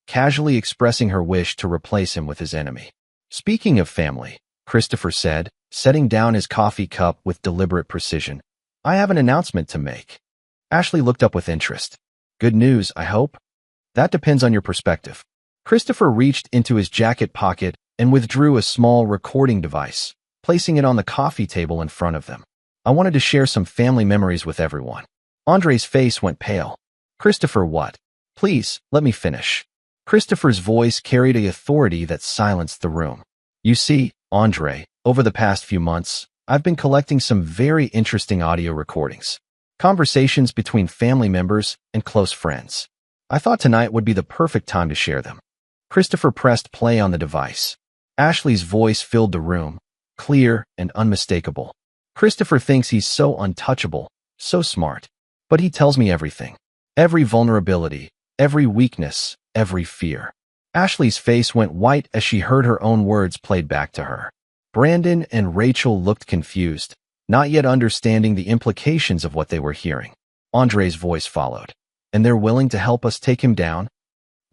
casually expressing her wish to replace him with his enemy. Speaking of family, Christopher said, setting down his coffee cup with deliberate precision, I have an announcement to make. Ashley looked up with interest. Good news, I hope? That depends on your perspective. Christopher reached into his jacket pocket and withdrew a small recording device, placing it on the coffee table in front of them. I wanted to share some family memories with everyone. Andre's face went pale. Christopher, what? Please, let me finish. Christopher's voice carried an authority that silenced the room. You see, Andre, over the past few months, I've been collecting some very interesting audio recordings. Conversations between family members and close friends. I thought tonight would be the perfect time to share them. Christopher pressed play on the device. Ashley's voice filled the room, clear and unmistakable. Christopher thinks he's so untouchable, so smart. But he tells me everything. Every vulnerability, every weakness, every fear. Ashley's face went white as she heard her own words played back to her. Brandon and Rachel looked confused, not yet understanding the implications of what they were hearing. Andre's voice followed. And they're willing to help us take him down?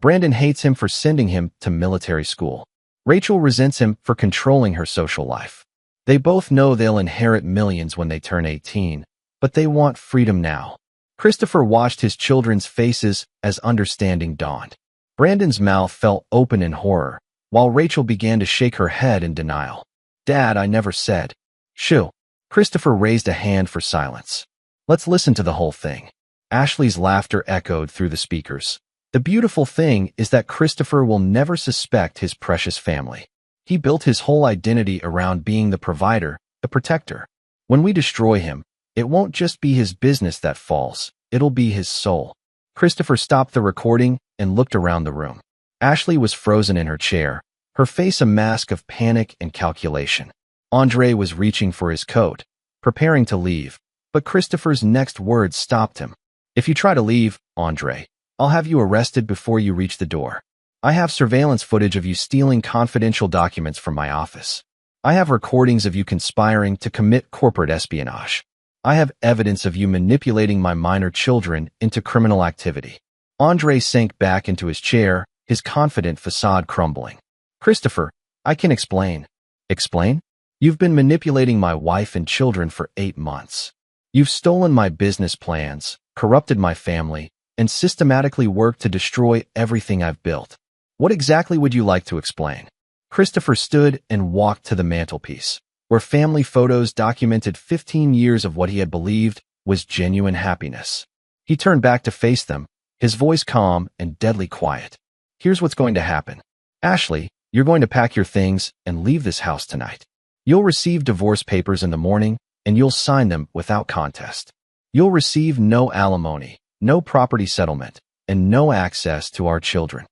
Brandon hates him for sending him to military school. Rachel resents him for controlling her social life. They both know they'll inherit millions when they turn 18, but they want freedom now. Christopher watched his children's faces as understanding dawned. Brandon's mouth fell open in horror, while Rachel began to shake her head in denial. Dad, I never said. Shoo. Christopher raised a hand for silence. Let's listen to the whole thing. Ashley's laughter echoed through the speakers. The beautiful thing is that Christopher will never suspect his precious family. He built his whole identity around being the provider, the protector. When we destroy him, it won't just be his business that falls, it'll be his soul. Christopher stopped the recording and looked around the room. Ashley was frozen in her chair, her face a mask of panic and calculation. Andre was reaching for his coat, preparing to leave, but Christopher's next words stopped him. If you try to leave, Andre, I'll have you arrested before you reach the door. I have surveillance footage of you stealing confidential documents from my office. I have recordings of you conspiring to commit corporate espionage. I have evidence of you manipulating my minor children into criminal activity. Andre sank back into his chair, his confident facade crumbling. Christopher, I can explain. Explain? You've been manipulating my wife and children for 8 months. You've stolen my business plans, corrupted my family, and systematically worked to destroy everything I've built. What exactly would you like to explain? Christopher stood and walked to the mantelpiece, where family photos documented 15 years of what he had believed was genuine happiness. He turned back to face them, his voice calm and deadly quiet. Here's what's going to happen. Ashley, you're going to pack your things and leave this house tonight. You'll receive divorce papers in the morning, and you'll sign them without contest. You'll receive no alimony, no property settlement, and no access to our children.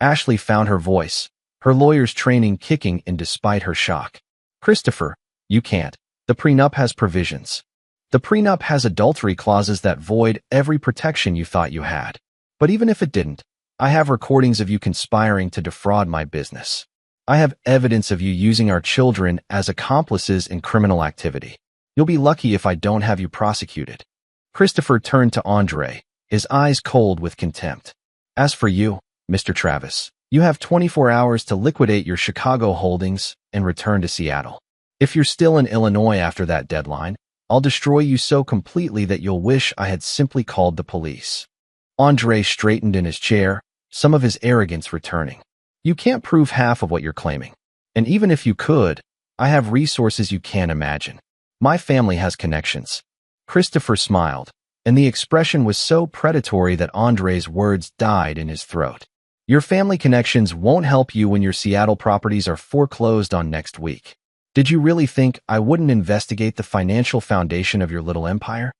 Ashley found her voice, her lawyer's training kicking in despite her shock. Christopher, you can't. The prenup has provisions. The prenup has adultery clauses that void every protection you thought you had. But even if it didn't, I have recordings of you conspiring to defraud my business. I have evidence of you using our children as accomplices in criminal activity. You'll be lucky if I don't have you prosecuted. Christopher turned to Andre, his eyes cold with contempt. As for you, Mr. Travis, you have 24 hours to liquidate your Chicago holdings and return to Seattle. If you're still in Illinois after that deadline, I'll destroy you so completely that you'll wish I had simply called the police. Andre straightened in his chair, some of his arrogance returning. You can't prove half of what you're claiming. And even if you could, I have resources you can't imagine. My family has connections. Christopher smiled, and the expression was so predatory that Andre's words died in his throat. Your family connections won't help you when your Seattle properties are foreclosed on next week. Did you really think I wouldn't investigate the financial foundation of your little empire?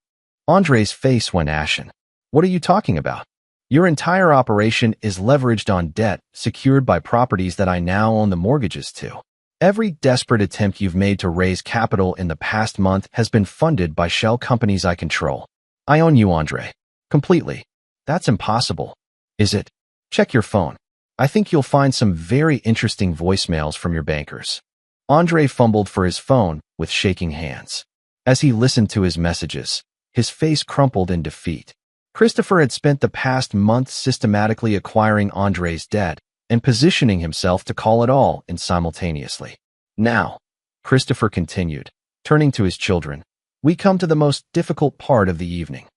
Andre's face went ashen. What are you talking about? Your entire operation is leveraged on debt secured by properties that I now own the mortgages to. Every desperate attempt you've made to raise capital in the past month has been funded by shell companies I control. I own you, Andre. Completely. That's impossible. Is it? Check your phone. I think you'll find some very interesting voicemails from your bankers. Andre fumbled for his phone with shaking hands. As he listened to his messages, his face crumpled in defeat. Christopher had spent the past month systematically acquiring Andre's debt and positioning himself to call it all in simultaneously. Now, Christopher continued, turning to his children, we come to the most difficult part of the evening.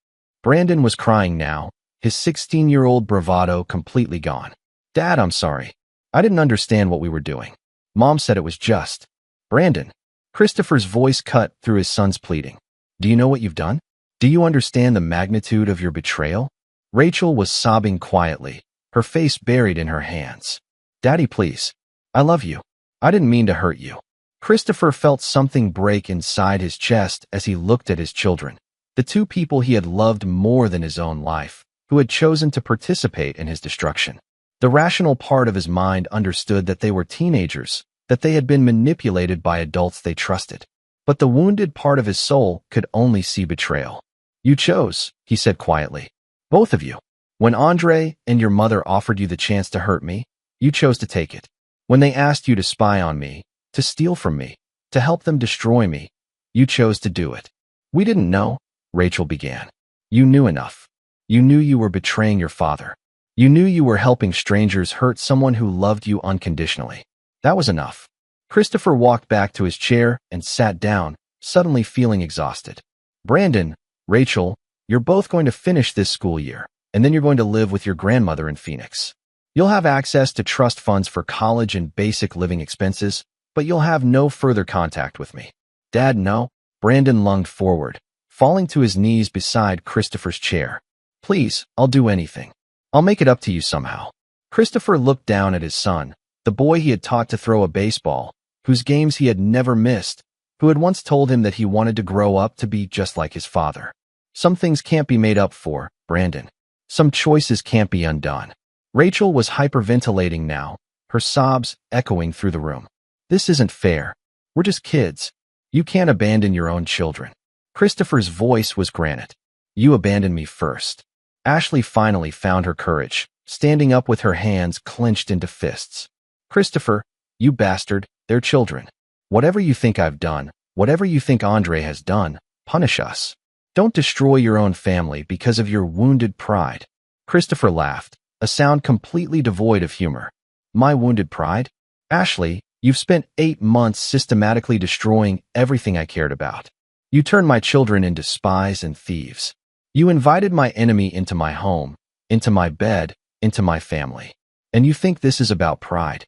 Brandon was crying now, his 16-year-old bravado completely gone. Dad, I'm sorry. I didn't understand what we were doing. Mom said it was just. Brandon. Christopher's voice cut through his son's pleading. Do you know what you've done? Do you understand the magnitude of your betrayal? Rachel was sobbing quietly, her face buried in her hands. Daddy, please. I love you. I didn't mean to hurt you. Christopher felt something break inside his chest as he looked at his children, the two people he had loved more than his own life, who had chosen to participate in his destruction. The rational part of his mind understood that they were teenagers, that they had been manipulated by adults they trusted. But the wounded part of his soul could only see betrayal. You chose, he said quietly. Both of you. When Andre and your mother offered you the chance to hurt me, you chose to take it. When they asked you to spy on me, to steal from me, to help them destroy me, you chose to do it. We didn't know, Rachel began. You knew enough. You knew you were betraying your father. You knew you were helping strangers hurt someone who loved you unconditionally. That was enough. Christopher walked back to his chair and sat down, suddenly feeling exhausted. Brandon, Rachel, you're both going to finish this school year, and then you're going to live with your grandmother in Phoenix. You'll have access to trust funds for college and basic living expenses, but you'll have no further contact with me. Dad, no. Brandon lunged forward, falling to his knees beside Christopher's chair. Please, I'll do anything. I'll make it up to you somehow. Christopher looked down at his son, the boy he had taught to throw a baseball, whose games he had never missed, who had once told him that he wanted to grow up to be just like his father. Some things can't be made up for, Brandon. Some choices can't be undone. Rachel was hyperventilating now, her sobs echoing through the room. This isn't fair. We're just kids. You can't abandon your own children. Christopher's voice was granite. You abandoned me first. Ashley finally found her courage, standing up with her hands clenched into fists. Christopher, you bastard, they're children. Whatever you think I've done, whatever you think Andre has done, punish us. Don't destroy your own family because of your wounded pride. Christopher laughed, a sound completely devoid of humor. My wounded pride? Ashley, you've spent 8 months systematically destroying everything I cared about. You turned my children into spies and thieves. You invited my enemy into my home, into my bed, into my family. And you think this is about pride?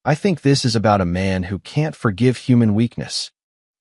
I think this is about a man who can't forgive human weakness.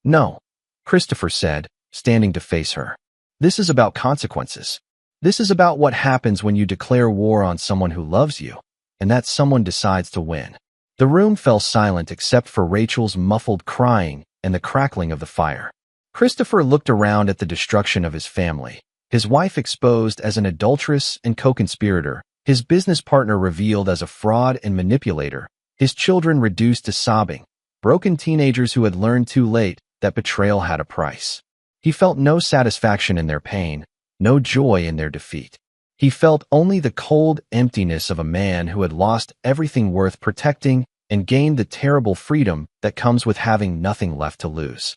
No, Christopher said, standing to face her. This is about consequences. This is about what happens when you declare war on someone who loves you, and that someone decides to win. The room fell silent except for Rachel's muffled crying and the crackling of the fire. Christopher looked around at the destruction of his family, his wife exposed as an adulteress and co-conspirator, his business partner revealed as a fraud and manipulator, his children reduced to sobbing, broken teenagers who had learned too late that betrayal had a price. He felt no satisfaction in their pain, no joy in their defeat. He felt only the cold emptiness of a man who had lost everything worth protecting and gained the terrible freedom that comes with having nothing left to lose.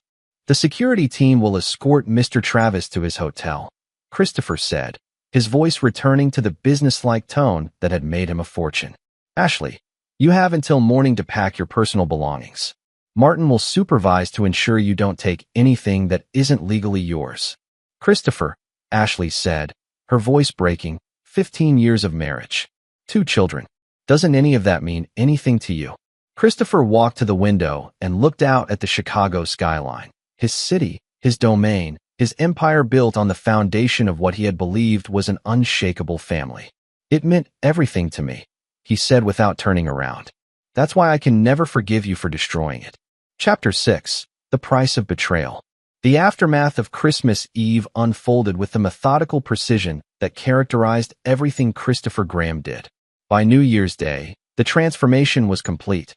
The security team will escort Mr. Travis to his hotel, Christopher said, his voice returning to the businesslike tone that had made him a fortune. Ashley, you have until morning to pack your personal belongings. Martin will supervise to ensure you don't take anything that isn't legally yours. Christopher, Ashley said, her voice breaking, 15 years of marriage. 2 children. Doesn't any of that mean anything to you? Christopher walked to the window and looked out at the Chicago skyline, his city, his domain, his empire built on the foundation of what he had believed was an unshakable family. It meant everything to me, he said without turning around. That's why I can never forgive you for destroying it. Chapter 6. The Price of Betrayal. The aftermath of Christmas Eve unfolded with the methodical precision that characterized everything Christopher Graham did. By New Year's Day, the transformation was complete.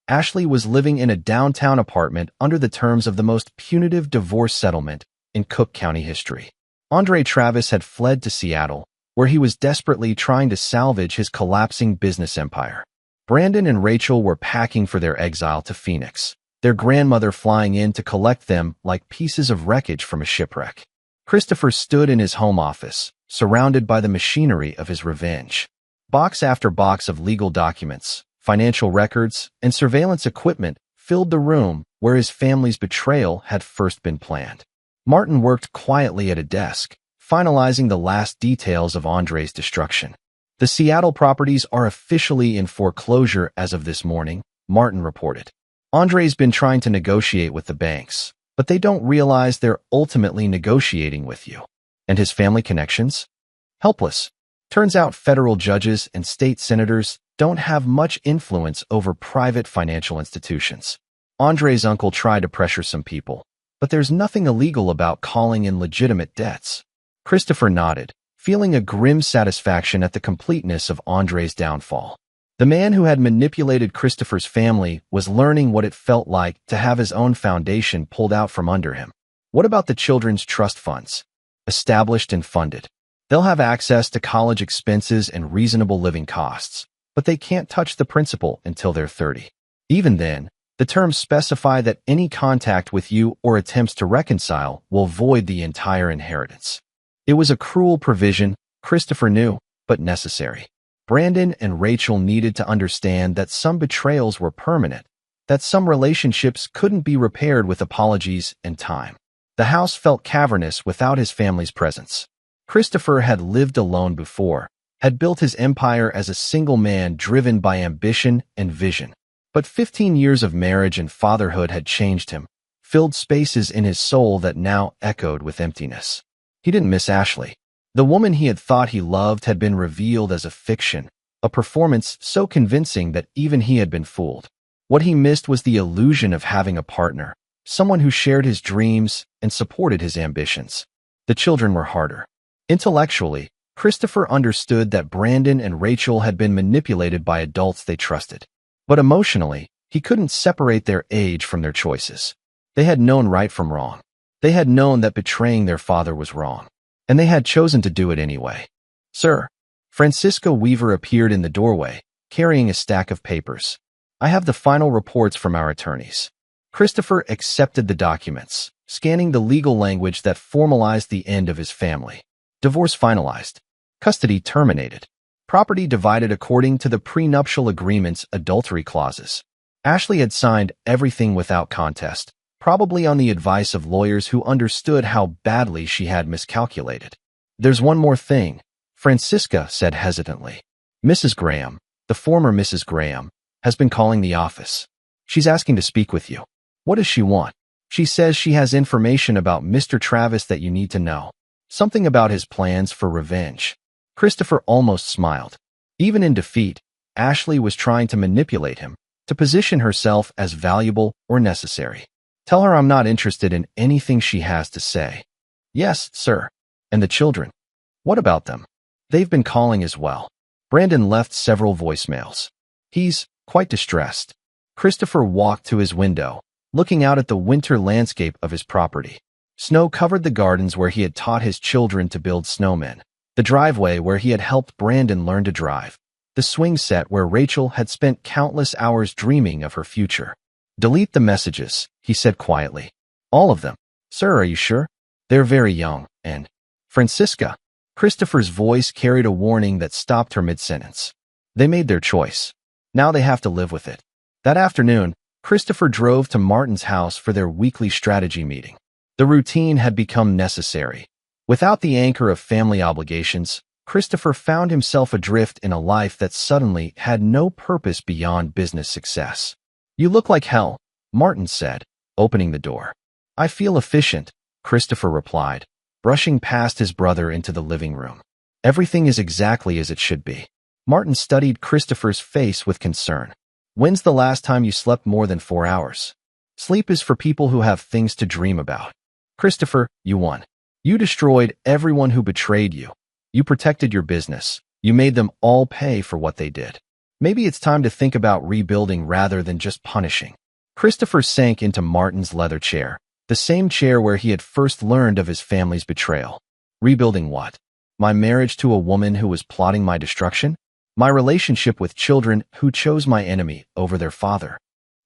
Ashley was living in a downtown apartment under the terms of the most punitive divorce settlement in Cook County history. Andre Travis had fled to Seattle, where he was desperately trying to salvage his collapsing business empire. Brandon and Rachel were packing for their exile to Phoenix, their grandmother flying in to collect them like pieces of wreckage from a shipwreck. Christopher stood in his home office, surrounded by the machinery of his revenge. Box after box of legal documents, financial records, and surveillance equipment filled the room where his family's betrayal had first been planned. Martin worked quietly at a desk, finalizing the last details of Andre's destruction. The Seattle properties are officially in foreclosure as of this morning, Martin reported. Andre's been trying to negotiate with the banks, but they don't realize they're ultimately negotiating with you. And his family connections? Helpless. Turns out federal judges and state senators don't have much influence over private financial institutions. Andre's uncle tried to pressure some people, but there's nothing illegal about calling in legitimate debts. Christopher nodded, feeling a grim satisfaction at the completeness of Andre's downfall. The man who had manipulated Christopher's family was learning what it felt like to have his own foundation pulled out from under him. What about the children's trust funds? Established and funded. They'll have access to college expenses and reasonable living costs, but they can't touch the principal until they're 30. Even then, the terms specify that any contact with you or attempts to reconcile will void the entire inheritance. It was a cruel provision, Christopher knew, but necessary. Brandon and Rachel needed to understand that some betrayals were permanent, that some relationships couldn't be repaired with apologies and time. The house felt cavernous without his family's presence. Christopher had lived alone before, had built his empire as a single man driven by ambition and vision. But 15 years of marriage and fatherhood had changed him, filled spaces in his soul that now echoed with emptiness. He didn't miss Ashley. The woman he had thought he loved had been revealed as a fiction, a performance so convincing that even he had been fooled. What he missed was the illusion of having a partner, someone who shared his dreams and supported his ambitions. The children were harder. Intellectually, Christopher understood that Brandon and Rachel had been manipulated by adults they trusted. But emotionally, he couldn't separate their age from their choices. They had known right from wrong. They had known that betraying their father was wrong. And they had chosen to do it anyway. Sir, Francisco Weaver appeared in the doorway, carrying a stack of papers. I have the final reports from our attorneys. Christopher accepted the documents, scanning the legal language that formalized the end of his family. Divorce finalized. Custody terminated. Property divided according to the prenuptial agreement's adultery clauses. Ashley had signed everything without contest, probably on the advice of lawyers who understood how badly she had miscalculated. There's one more thing, Francisca said hesitantly. Mrs. Graham, the former Mrs. Graham, has been calling the office. She's asking to speak with you. What does she want? She says she has information about Mr. Travis that you need to know. Something about his plans for revenge. Christopher almost smiled. Even in defeat, Ashley was trying to manipulate him, to position herself as valuable or necessary. Tell her I'm not interested in anything she has to say. Yes, sir. And the children? What about them? They've been calling as well. Brandon left several voicemails. He's quite distressed. Christopher walked to his window, looking out at the winter landscape of his property. Snow covered the gardens where he had taught his children to build snowmen, the driveway where he had helped Brandon learn to drive, the swing set where Rachel had spent countless hours dreaming of her future. Delete the messages, he said quietly. All of them. Sir, are you sure? They're very young, and… Francisca. Christopher's voice carried a warning that stopped her mid-sentence. They made their choice. Now they have to live with it. That afternoon, Christopher drove to Martin's house for their weekly strategy meeting. The routine had become necessary. Without the anchor of family obligations, Christopher found himself adrift in a life that suddenly had no purpose beyond business success. You look like hell, Martin said, opening the door. I feel efficient, Christopher replied, brushing past his brother into the living room. Everything is exactly as it should be. Martin studied Christopher's face with concern. When's the last time you slept more than 4 hours? Sleep is for people who have things to dream about. Christopher, you won. You destroyed everyone who betrayed you. You protected your business. You made them all pay for what they did. Maybe it's time to think about rebuilding rather than just punishing. Christopher sank into Martin's leather chair, the same chair where he had first learned of his family's betrayal. Rebuilding what? My marriage to a woman who was plotting my destruction? My relationship with children who chose my enemy over their father?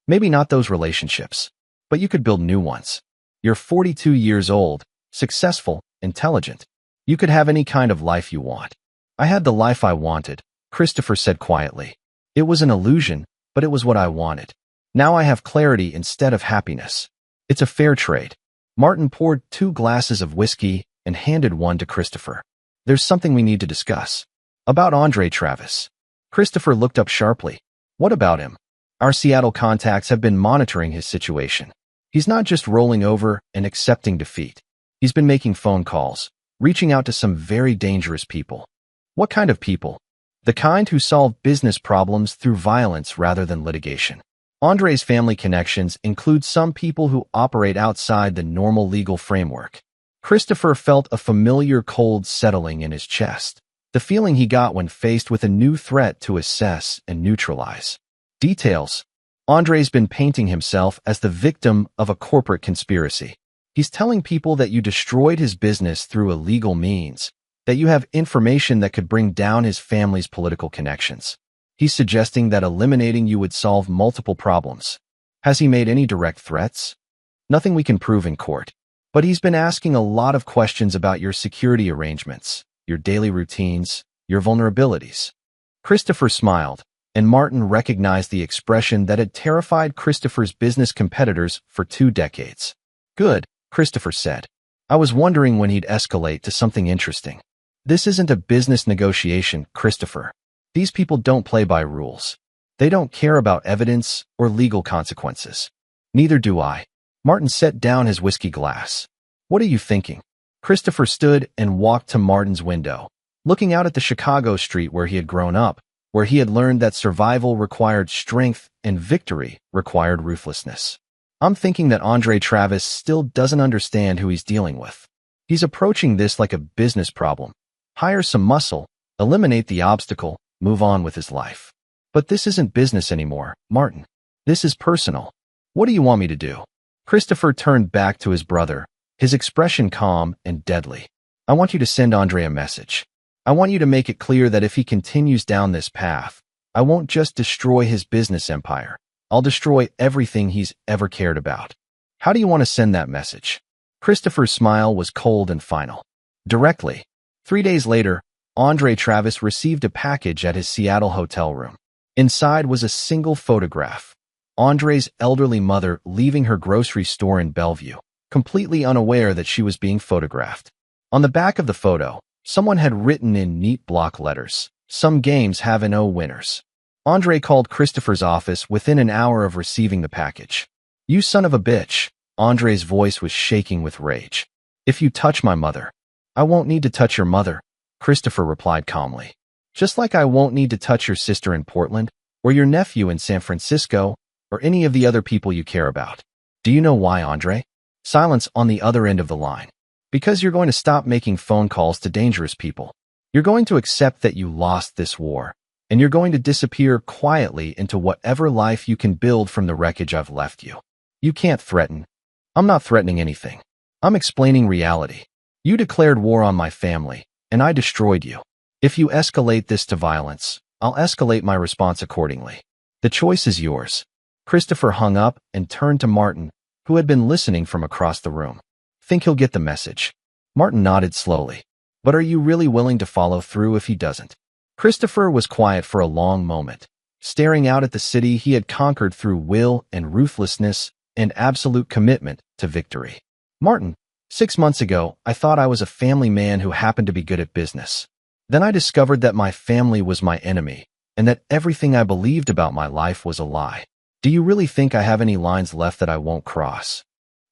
Maybe not those relationships, but you could build new ones. You're 42 years old, successful, intelligent. You could have any kind of life you want. I had the life I wanted, Christopher said quietly. It was an illusion, but it was what I wanted. Now I have clarity instead of happiness. It's a fair trade. Martin poured 2 glasses of whiskey and handed one to Christopher. There's something we need to discuss. About Andre Travis. Christopher looked up sharply. What about him? Our Seattle contacts have been monitoring his situation. He's not just rolling over and accepting defeat. He's been making phone calls, reaching out to some very dangerous people. What kind of people? The kind who solve business problems through violence rather than litigation. Andre's family connections include some people who operate outside the normal legal framework. Christopher felt a familiar cold settling in his chest, the feeling he got when faced with a new threat to assess and neutralize. Details. Andre's been painting himself as the victim of a corporate conspiracy. He's telling people that you destroyed his business through illegal means, that you have information that could bring down his family's political connections. He's suggesting that eliminating you would solve multiple problems. Has he made any direct threats? Nothing we can prove in court. But he's been asking a lot of questions about your security arrangements, your daily routines, your vulnerabilities. Christopher smiled, and Martin recognized the expression that had terrified Christopher's business competitors for 2 decades. Good, Christopher said. I was wondering when he'd escalate to something interesting. This isn't a business negotiation, Christopher. These people don't play by rules. They don't care about evidence or legal consequences. Neither do I. Martin set down his whiskey glass. What are you thinking? Christopher stood and walked to Martin's window, looking out at the Chicago street where he had grown up, where he had learned that survival required strength and victory required ruthlessness. I'm thinking that Andre Travis still doesn't understand who he's dealing with. He's approaching this like a business problem. Hire some muscle, eliminate the obstacle, move on with his life. But this isn't business anymore, Martin. This is personal. What do you want me to do? Christopher turned back to his brother, his expression calm and deadly. I want you to send Andre a message. I want you to make it clear that if he continues down this path, I won't just destroy his business empire. I'll destroy everything he's ever cared about. How do you want to send that message? Christopher's smile was cold and final. Directly. 3 days later, Andre Travis received a package at his Seattle hotel room. Inside was a single photograph. Andre's elderly mother leaving her grocery store in Bellevue, completely unaware that she was being photographed. On the back of the photo, someone had written in neat block letters, "Some games have no winners." Andre called Christopher's office within an hour of receiving the package. "You son of a bitch." Andre's voice was shaking with rage. "If you touch my mother, I won't need to touch your mother," Christopher replied calmly. "Just like I won't need to touch your sister in Portland, or your nephew in San Francisco, or any of the other people you care about. Do you know why, Andre?" Silence on the other end of the line. "Because you're going to stop making phone calls to dangerous people. You're going to accept that you lost this war, and you're going to disappear quietly into whatever life you can build from the wreckage I've left you. You can't threaten. I'm not threatening anything. I'm explaining reality. You declared war on my family, and I destroyed you. If you escalate this to violence, I'll escalate my response accordingly. The choice is yours." Christopher hung up and turned to Martin, who had been listening from across the room. "Think he'll get the message?" Martin nodded slowly. "But are you really willing to follow through if he doesn't?" Christopher was quiet for a long moment, staring out at the city he had conquered through will and ruthlessness and absolute commitment to victory. "Martin, 6 months ago, I thought I was a family man who happened to be good at business. Then I discovered that my family was my enemy, and that everything I believed about my life was a lie. Do you really think I have any lines left that I won't cross?"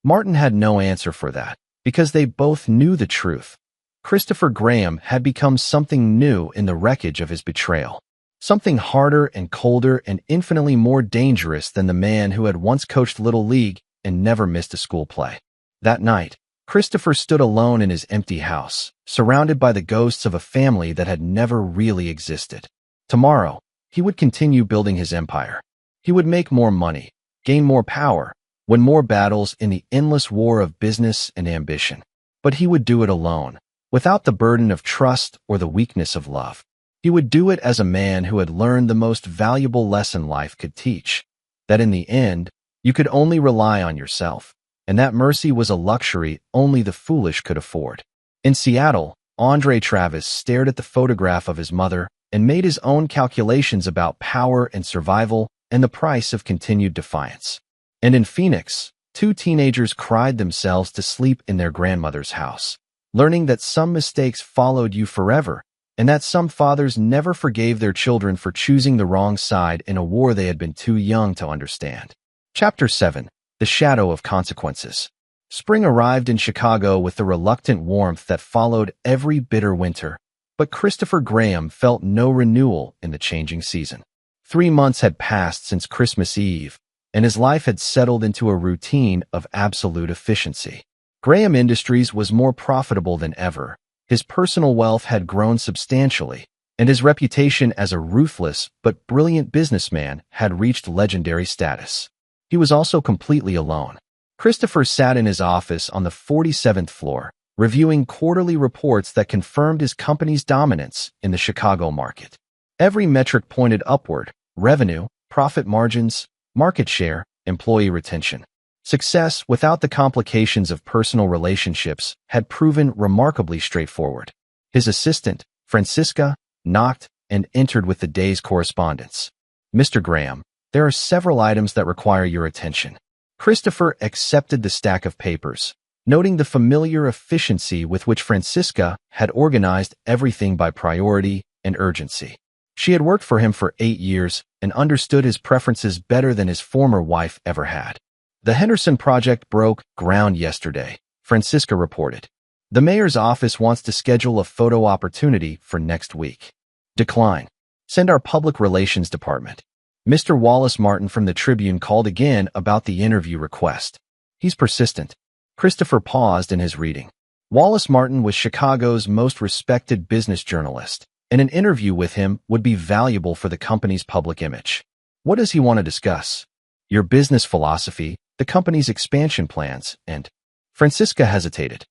Martin had no answer for that, because they both knew the truth. Christopher Graham had become something new in the wreckage of his betrayal. Something harder and colder and infinitely more dangerous than the man who had once coached Little League and never missed a school play. That night, Christopher stood alone in his empty house, surrounded by the ghosts of a family that had never really existed. Tomorrow, he would continue building his empire. He would make more money, gain more power, win more battles in the endless war of business and ambition. But he would do it alone, without the burden of trust or the weakness of love. He would do it as a man who had learned the most valuable lesson life could teach, that in the end, you could only rely on yourself, and that mercy was a luxury only the foolish could afford. In Seattle, Andre Travis stared at the photograph of his mother and made his own calculations about power and survival and the price of continued defiance. And in Phoenix, two teenagers cried themselves to sleep in their grandmother's house, learning that some mistakes followed you forever and that some fathers never forgave their children for choosing the wrong side in a war they had been too young to understand. Chapter 7. The Shadow of Consequences. Spring arrived in Chicago with the reluctant warmth that followed every bitter winter, but Christopher Graham felt no renewal in the changing season. 3 months had passed since Christmas Eve, and his life had settled into a routine of absolute efficiency. Graham Industries was more profitable than ever. His personal wealth had grown substantially, and his reputation as a ruthless but brilliant businessman had reached legendary status. He was also completely alone. Christopher sat in his office on the 47th floor, reviewing quarterly reports that confirmed his company's dominance in the Chicago market. Every metric pointed upward: revenue, profit margins, market share, employee retention. Success, without the complications of personal relationships, had proven remarkably straightforward. His assistant, Francisca, knocked and entered with the day's correspondence. "Mr. Graham, there are several items that require your attention." Christopher accepted the stack of papers, noting the familiar efficiency with which Francisca had organized everything by priority and urgency. She had worked for him for 8 years and understood his preferences better than his former wife ever had. "The Henderson project broke ground yesterday," Francisca reported. "The mayor's office wants to schedule a photo opportunity for next week." "Decline. Send our public relations department." Mr. Wallace Martin from the Tribune called again about the interview request. "He's persistent." Christopher paused in his reading. Wallace Martin was Chicago's most respected business journalist, and an interview with him would be valuable for the company's public image. "What does he want to discuss?" "Your business philosophy, the company's expansion plans, and—" Francisca hesitated.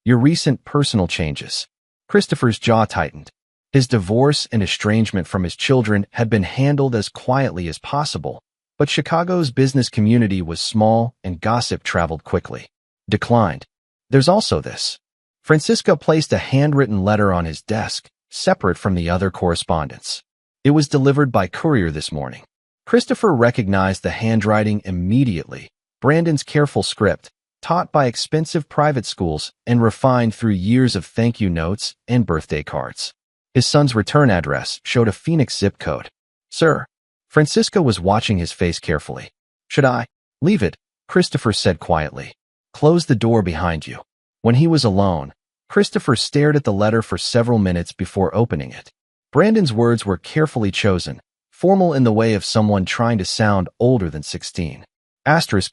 "Your recent personal changes." Christopher's jaw tightened. His divorce and estrangement from his children had been handled as quietly as possible, but Chicago's business community was small and gossip traveled quickly. "Declined. There's also this." Francisca placed a handwritten letter on his desk, separate from the other correspondence. "It was delivered by courier this morning." Christopher recognized the handwriting immediately. Brandon's careful script, taught by expensive private schools and refined through years of thank you notes and birthday cards. His son's return address showed a Phoenix zip code. "Sir." Francisca was watching his face carefully. "Should I?" "Leave it," Christopher said quietly. "Close the door behind you." When he was alone, Christopher stared at the letter for several minutes before opening it. Brandon's words were carefully chosen, formal in the way of someone trying to sound older than 16.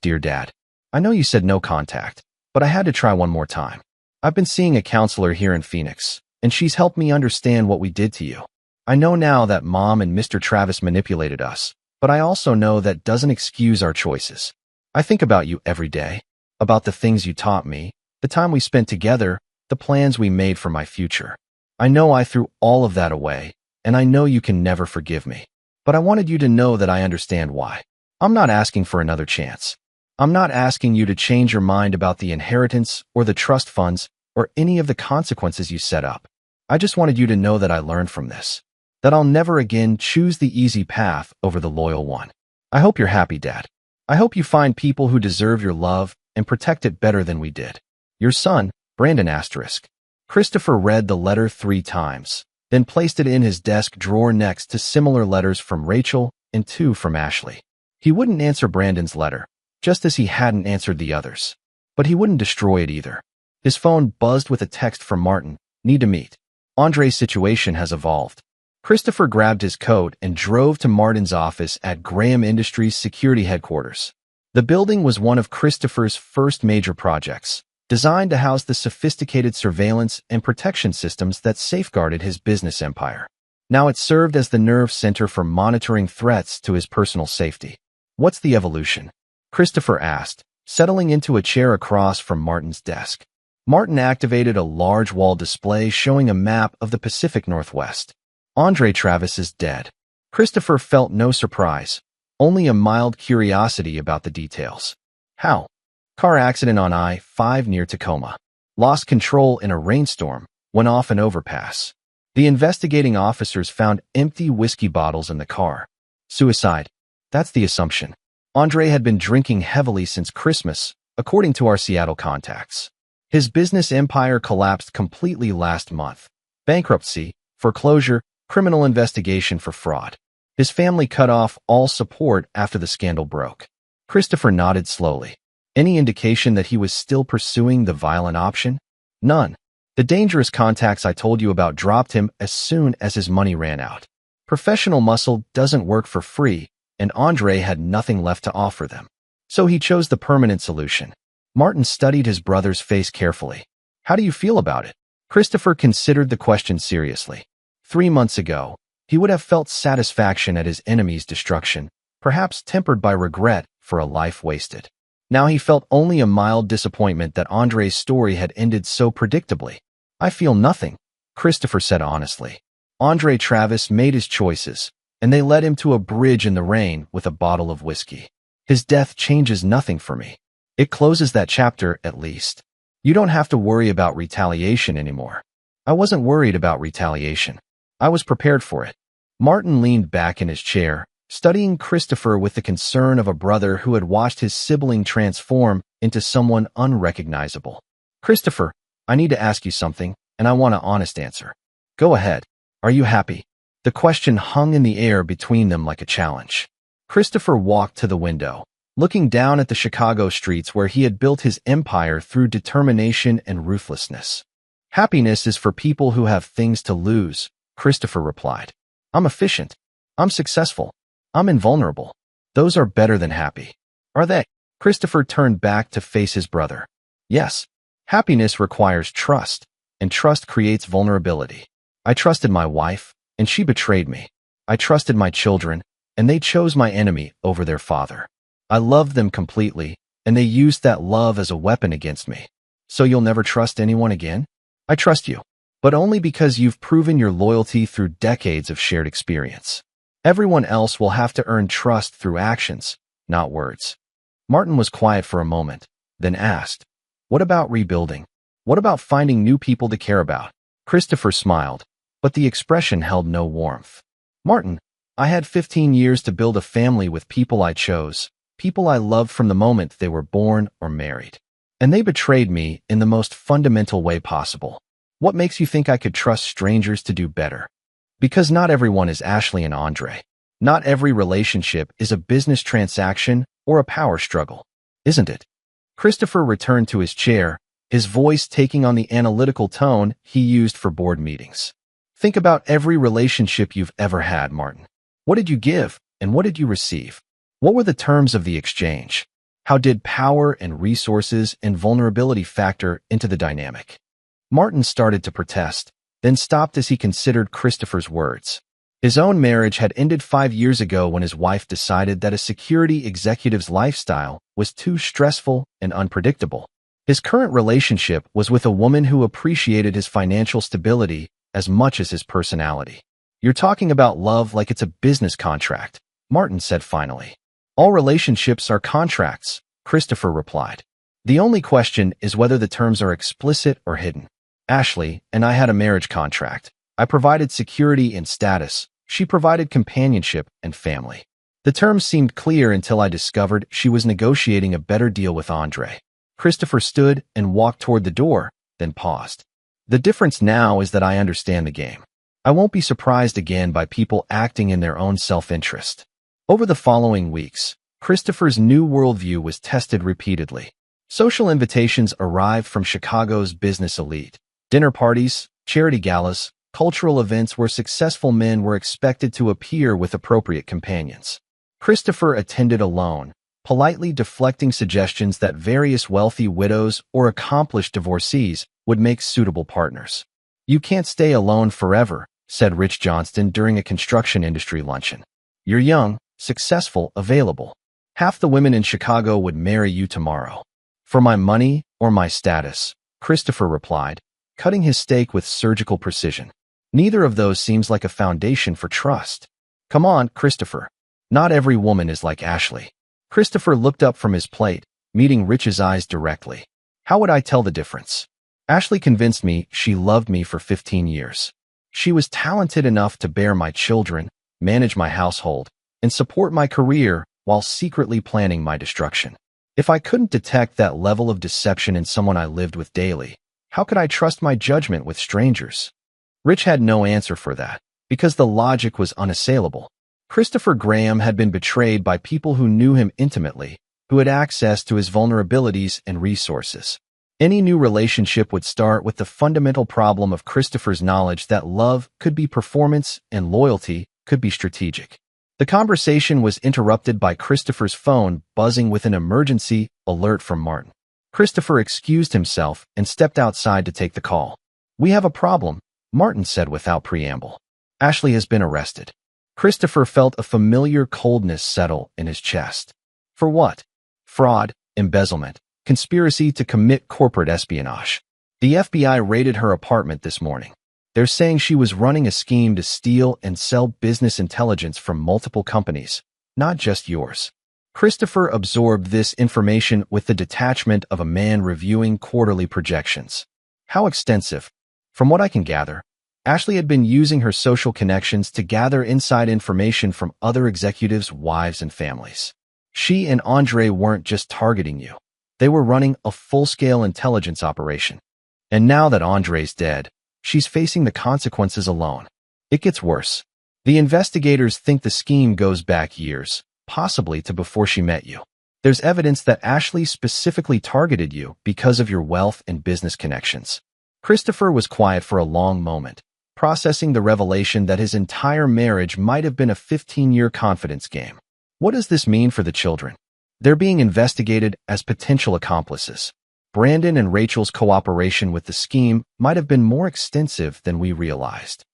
"Dear Dad, I know you said no contact, but I had to try one more time. I've been seeing a counselor here in Phoenix, and she's helped me understand what we did to you. I know now that Mom and Mr. Travis manipulated us, but I also know that doesn't excuse our choices. I think about you every day, about the things you taught me, the time we spent together, the plans we made for my future. I know I threw all of that away, and I know you can never forgive me. But I wanted you to know that I understand why. I'm not asking for another chance. I'm not asking you to change your mind about the inheritance or the trust funds or any of the consequences you set up. I just wanted you to know that I learned from this, that I'll never again choose the easy path over the loyal one. I hope you're happy, Dad. I hope you find people who deserve your love and protect it better than we did. Your son, Brandon *. Christopher read the letter 3 times, then placed it in his desk drawer next to similar letters from Rachel and 2 from Ashley. He wouldn't answer Brandon's letter, just as he hadn't answered the others. But he wouldn't destroy it either. His phone buzzed with a text from Martin. "Need to meet. Andre's situation has evolved." Christopher grabbed his coat and drove to Martin's office at Graham Industries security headquarters. The building was one of Christopher's first major projects, designed to house the sophisticated surveillance and protection systems that safeguarded his business empire. Now it served as the nerve center for monitoring threats to his personal safety. "What's the evolution?" Christopher asked, settling into a chair across from Martin's desk. Martin activated a large wall display showing a map of the Pacific Northwest. "Andre Travis is dead." Christopher felt no surprise, only a mild curiosity about the details. "How?" "Car accident on I-5 near Tacoma." Lost control in a rainstorm, went off an overpass. The investigating officers found empty whiskey bottles in the car. Suicide. That's the assumption. Andre had been drinking heavily since Christmas, according to our Seattle contacts. His business empire collapsed completely last month. Bankruptcy, foreclosure, criminal investigation for fraud. His family cut off all support after the scandal broke. Christopher nodded slowly. Any indication that he was still pursuing the violent option? None. The dangerous contacts I told you about dropped him as soon as his money ran out. Professional muscle doesn't work for free, and Andre had nothing left to offer them. So he chose the permanent solution. Martin studied his brother's face carefully. How do you feel about it? Christopher considered the question seriously. 3 months ago, he would have felt satisfaction at his enemy's destruction, perhaps tempered by regret for a life wasted. Now he felt only a mild disappointment that Andre's story had ended so predictably. I feel nothing, Christopher said honestly. Andre Travis made his choices, and they led him to a bridge in the rain with a bottle of whiskey. His death changes nothing for me. It closes that chapter, at least. You don't have to worry about retaliation anymore. I wasn't worried about retaliation. I was prepared for it. Martin leaned back in his chair, studying Christopher with the concern of a brother who had watched his sibling transform into someone unrecognizable. Christopher, I need to ask you something, and I want an honest answer. Go ahead. Are you happy? The question hung in the air between them like a challenge. Christopher walked to the window, looking down at the Chicago streets where he had built his empire through determination and ruthlessness. Happiness is for people who have things to lose, Christopher replied. I'm efficient. I'm successful. I'm invulnerable. Those are better than happy. Are they? Christopher turned back to face his brother. Yes. Happiness requires trust, and trust creates vulnerability. I trusted my wife, and she betrayed me. I trusted my children, and they chose my enemy over their father. I loved them completely, and they used that love as a weapon against me. So you'll never trust anyone again? I trust you, but only because you've proven your loyalty through decades of shared experience. Everyone else will have to earn trust through actions, not words. Martin was quiet for a moment, then asked, what about rebuilding? What about finding new people to care about? Christopher smiled, but the expression held no warmth. Martin, I had 15 years to build a family with people I chose, people I loved from the moment they were born or married. And they betrayed me in the most fundamental way possible. What makes you think I could trust strangers to do better? Because not everyone is Ashley and Andre. Not every relationship is a business transaction or a power struggle, isn't it? Christopher returned to his chair, his voice taking on the analytical tone he used for board meetings. Think about every relationship you've ever had, Martin. What did you give, and what did you receive? What were the terms of the exchange? How did power and resources and vulnerability factor into the dynamic? Martin started to protest, then stopped as he considered Christopher's words. His own marriage had ended 5 years ago when his wife decided that a security executive's lifestyle was too stressful and unpredictable. His current relationship was with a woman who appreciated his financial stability as much as his personality. You're talking about love like it's a business contract, Martin said finally. All relationships are contracts, Christopher replied. The only question is whether the terms are explicit or hidden. Ashley and I had a marriage contract. I provided security and status. She provided companionship and family. The terms seemed clear until I discovered she was negotiating a better deal with Andre. Christopher stood and walked toward the door, then paused. The difference now is that I understand the game. I won't be surprised again by people acting in their own self-interest. Over the following weeks, Christopher's new worldview was tested repeatedly. Social invitations arrived from Chicago's business elite. Dinner parties, charity galas, cultural events where successful men were expected to appear with appropriate companions. Christopher attended alone, politely deflecting suggestions that various wealthy widows or accomplished divorcees would make suitable partners. You can't stay alone forever, said Rich Johnston during a construction industry luncheon. You're young, successful, available. Half the women in Chicago would marry you tomorrow. For my money or my status, Christopher replied, cutting his steak with surgical precision. Neither of those seems like a foundation for trust. Come on, Christopher. Not every woman is like Ashley. Christopher looked up from his plate, meeting Rich's eyes directly. How would I tell the difference? Ashley convinced me she loved me for 15 years. She was talented enough to bear my children, manage my household, and support my career while secretly planning my destruction. If I couldn't detect that level of deception in someone I lived with daily, how could I trust my judgment with strangers? Rich had no answer for that, because the logic was unassailable. Christopher Graham had been betrayed by people who knew him intimately, who had access to his vulnerabilities and resources. Any new relationship would start with the fundamental problem of Christopher's knowledge that love could be performance and loyalty could be strategic. The conversation was interrupted by Christopher's phone buzzing with an emergency alert from Martin. Christopher excused himself and stepped outside to take the call. "We have a problem," Martin said without preamble. "Ashley has been arrested." Christopher felt a familiar coldness settle in his chest. For what? Fraud, embezzlement, conspiracy to commit corporate espionage. The FBI raided her apartment this morning. They're saying she was running a scheme to steal and sell business intelligence from multiple companies, not just yours. Christopher absorbed this information with the detachment of a man reviewing quarterly projections. How extensive? From what I can gather, Ashley had been using her social connections to gather inside information from other executives' wives and families. She and Andre weren't just targeting you. They were running a full-scale intelligence operation. And now that Andre's dead, she's facing the consequences alone. It gets worse. The investigators think the scheme goes back years, possibly to before she met you. There's evidence that Ashley specifically targeted you because of your wealth and business connections. Christopher was quiet for a long moment, processing the revelation that his entire marriage might have been a 15-year confidence game. What does this mean for the children? They're being investigated as potential accomplices. Brandon and Rachel's cooperation with the scheme might have been more extensive than we realized.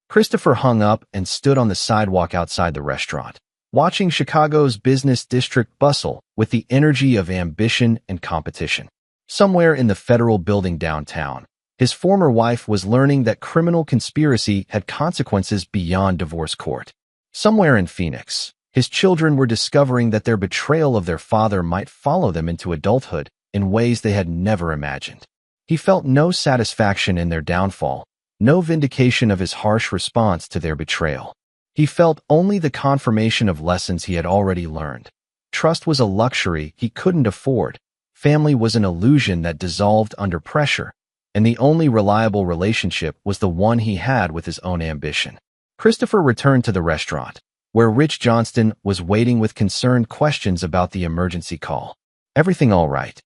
Christopher hung up and stood on the sidewalk outside the restaurant, watching Chicago's business district bustle with the energy of ambition and competition. Somewhere in the federal building downtown, his former wife was learning that criminal conspiracy had consequences beyond divorce court. Somewhere in Phoenix, his children were discovering that their betrayal of their father might follow them into adulthood in ways they had never imagined. He felt no satisfaction in their downfall, no vindication of his harsh response to their betrayal. He felt only the confirmation of lessons he had already learned. Trust was a luxury he couldn't afford. Family was an illusion that dissolved under pressure, and the only reliable relationship was the one he had with his own ambition. Christopher returned to the restaurant, where Rich Johnston was waiting with concerned questions about the emergency call. "Everything all right?"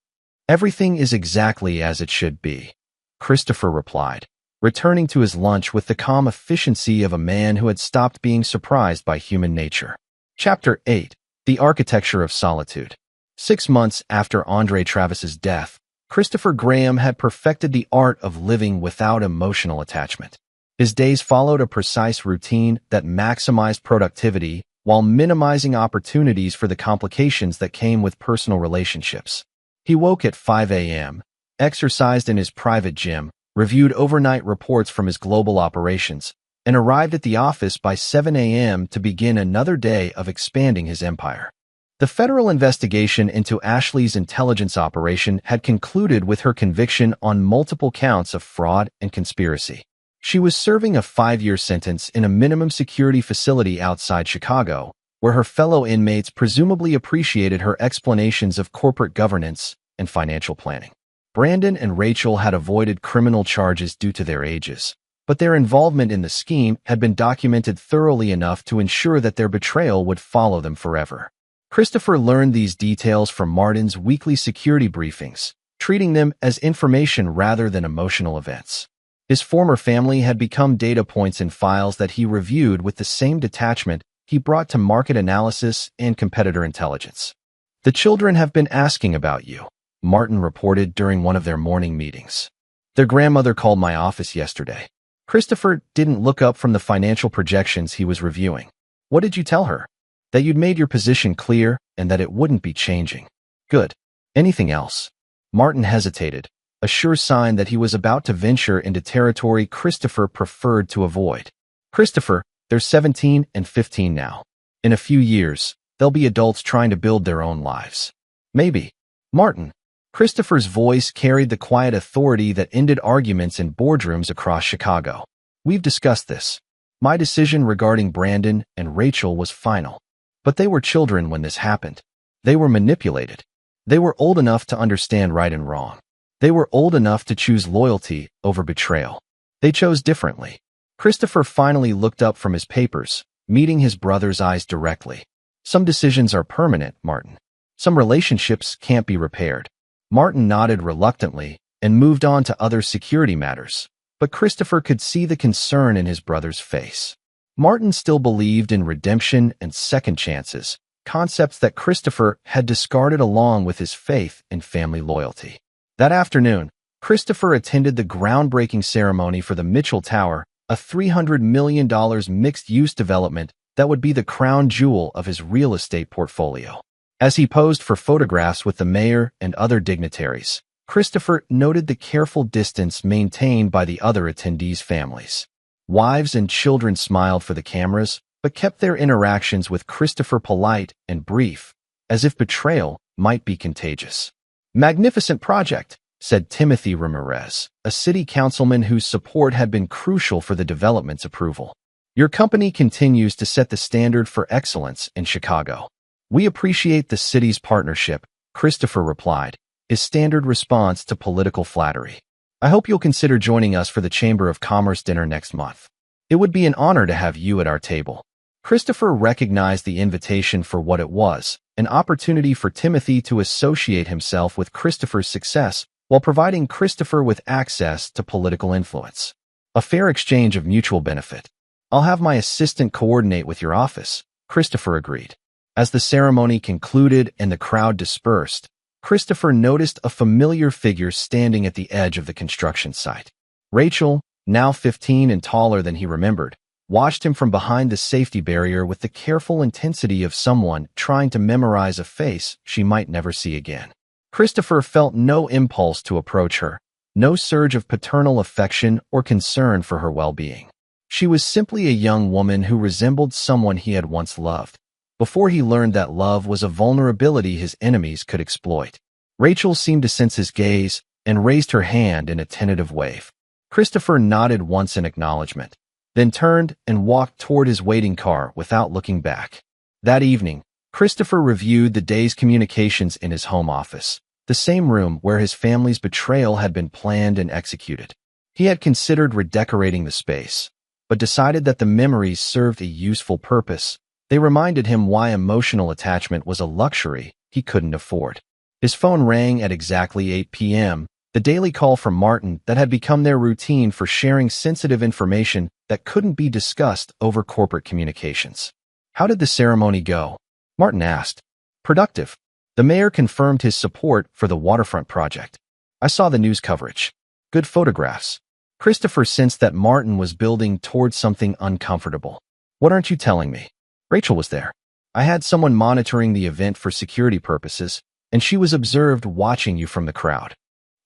"Everything is exactly as it should be," Christopher replied, returning to his lunch with the calm efficiency of a man who had stopped being surprised by human nature. Chapter 8. The Architecture of Solitude. 6 months after Andre Travis's death, Christopher Graham had perfected the art of living without emotional attachment. His days followed a precise routine that maximized productivity while minimizing opportunities for the complications that came with personal relationships. He woke at 5 a.m., exercised in his private gym, reviewed overnight reports from his global operations, and arrived at the office by 7 a.m. to begin another day of expanding his empire. The federal investigation into Ashley's intelligence operation had concluded with her conviction on multiple counts of fraud and conspiracy. She was serving a 5-year sentence in a minimum security facility outside Chicago, where her fellow inmates presumably appreciated her explanations of corporate governance and financial planning. Brandon and Rachel had avoided criminal charges due to their ages, but their involvement in the scheme had been documented thoroughly enough to ensure that their betrayal would follow them forever. Christopher learned these details from Martin's weekly security briefings, treating them as information rather than emotional events. His former family had become data points in files that he reviewed with the same detachment he brought to market analysis and competitor intelligence. "The children have been asking about you," Martin reported during one of their morning meetings. "Their grandmother called my office yesterday." Christopher didn't look up from the financial projections he was reviewing. "What did you tell her?" "That you'd made your position clear and that it wouldn't be changing." "Good. Anything else?" Martin hesitated, a sure sign that he was about to venture into territory Christopher preferred to avoid. "Christopher, they're 17 and 15 now. In a few years, they'll be adults trying to build their own lives." "Maybe." "Martin, Christopher's voice carried the quiet authority that ended arguments in boardrooms across Chicago. "We've discussed this. My decision regarding Brandon and Rachel was final. But they were children when this happened. They were manipulated. They were old enough to understand right and wrong. They were old enough to choose loyalty over betrayal. They chose differently." Christopher finally looked up from his papers, meeting his brother's eyes directly. "Some decisions are permanent, Martin. Some relationships can't be repaired." Martin nodded reluctantly and moved on to other security matters, but Christopher could see the concern in his brother's face. Martin still believed in redemption and second chances, concepts that Christopher had discarded along with his faith in family loyalty. That afternoon, Christopher attended the groundbreaking ceremony for the Mitchell Tower, a $300 million mixed-use development that would be the crown jewel of his real estate portfolio. As he posed for photographs with the mayor and other dignitaries, Christopher noted the careful distance maintained by the other attendees' families. Wives and children smiled for the cameras, but kept their interactions with Christopher polite and brief, as if betrayal might be contagious. "Magnificent project," said Timothy Ramirez, a city councilman whose support had been crucial for the development's approval. "Your company continues to set the standard for excellence in Chicago." "We appreciate the city's partnership," Christopher replied, his standard response to political flattery. "I hope you'll consider joining us for the Chamber of Commerce dinner next month. It would be an honor to have you at our table." Christopher recognized the invitation for what it was, an opportunity for Timothy to associate himself with Christopher's success while providing Christopher with access to political influence. A fair exchange of mutual benefit. "I'll have my assistant coordinate with your office," Christopher agreed. As the ceremony concluded and the crowd dispersed, Christopher noticed a familiar figure standing at the edge of the construction site. Rachel, now 15 and taller than he remembered, watched him from behind the safety barrier with the careful intensity of someone trying to memorize a face she might never see again. Christopher felt no impulse to approach her, no surge of paternal affection or concern for her well-being. She was simply a young woman who resembled someone he had once loved, before he learned that love was a vulnerability his enemies could exploit. Rachel seemed to sense his gaze and raised her hand in a tentative wave. Christopher nodded once in acknowledgement, then turned and walked toward his waiting car without looking back. That evening, Christopher reviewed the day's communications in his home office, the same room where his family's betrayal had been planned and executed. He had considered redecorating the space, but decided that the memories served a useful purpose. They reminded him why emotional attachment was a luxury he couldn't afford. His phone rang at exactly 8 p.m., the daily call from Martin that had become their routine for sharing sensitive information that couldn't be discussed over corporate communications. "How did the ceremony go?" Martin asked. "Productive. The mayor confirmed his support for the waterfront project. I saw the news coverage. Good photographs." Christopher sensed that Martin was building towards something uncomfortable. "What aren't you telling me?" "Rachel was there. I had someone monitoring the event for security purposes, and she was observed watching you from the crowd.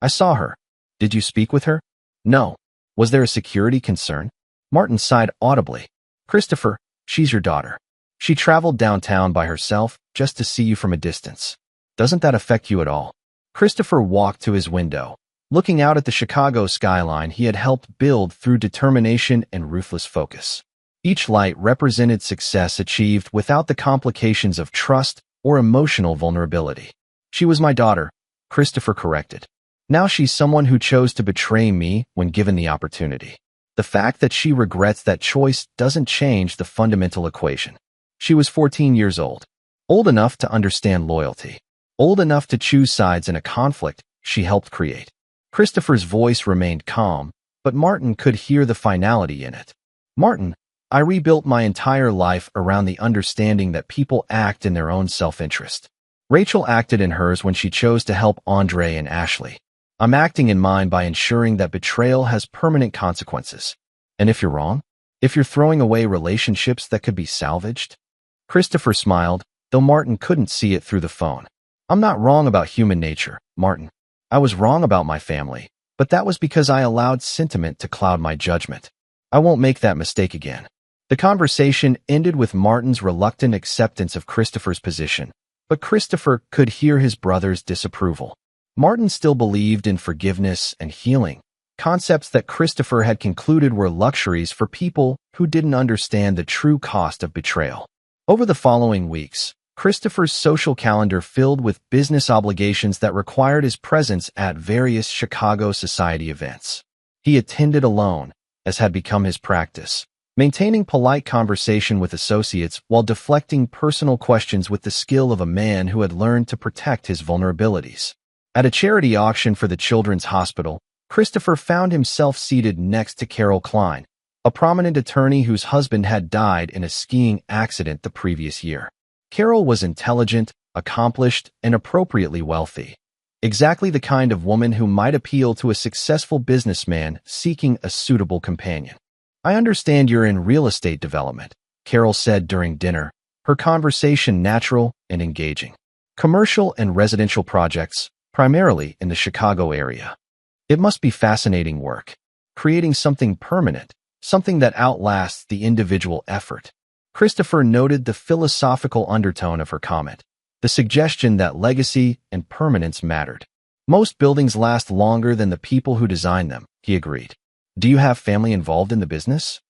I saw her. Did you speak with her?" "No." "Was there a security concern?" Martin sighed audibly. "Christopher, she's your daughter. She traveled downtown by herself just to see you from a distance. Doesn't that affect you at all?" Christopher walked to his window, looking out at the Chicago skyline he had helped build through determination and ruthless focus. Each light represented success achieved without the complications of trust or emotional vulnerability. "She was my daughter," Christopher corrected. "Now she's someone who chose to betray me when given the opportunity. The fact that she regrets that choice doesn't change the fundamental equation. She was 14 years old enough to understand loyalty, old enough to choose sides in a conflict she helped create." Christopher's voice remained calm, but Martin could hear the finality in it. "Martin, I rebuilt my entire life around the understanding that people act in their own self-interest. Rachel acted in hers when she chose to help Andre and Ashley. I'm acting in mine by ensuring that betrayal has permanent consequences. And if you're wrong, if you're throwing away relationships that could be salvaged?" Christopher smiled, though Martin couldn't see it through the phone. "I'm not wrong about human nature, Martin. I was wrong about my family, but that was because I allowed sentiment to cloud my judgment. I won't make that mistake again." The conversation ended with Martin's reluctant acceptance of Christopher's position, but Christopher could hear his brother's disapproval. Martin still believed in forgiveness and healing, concepts that Christopher had concluded were luxuries for people who didn't understand the true cost of betrayal. Over the following weeks, Christopher's social calendar filled with business obligations that required his presence at various Chicago society events. He attended alone, as had become his practice, maintaining polite conversation with associates while deflecting personal questions with the skill of a man who had learned to protect his vulnerabilities. At a charity auction for the Children's Hospital, Christopher found himself seated next to Carol Klein, a prominent attorney whose husband had died in a skiing accident the previous year. Carol was intelligent, accomplished, and appropriately wealthy. Exactly the kind of woman who might appeal to a successful businessman seeking a suitable companion. "I understand you're in real estate development," Carol said during dinner, her conversation natural and engaging. "Commercial and residential projects, primarily in the Chicago area. It must be fascinating work, creating something permanent, something that outlasts the individual effort." Christopher noted the philosophical undertone of her comment, the suggestion that legacy and permanence mattered. "Most buildings last longer than the people who design them," he agreed. "Do you have family involved in the business?"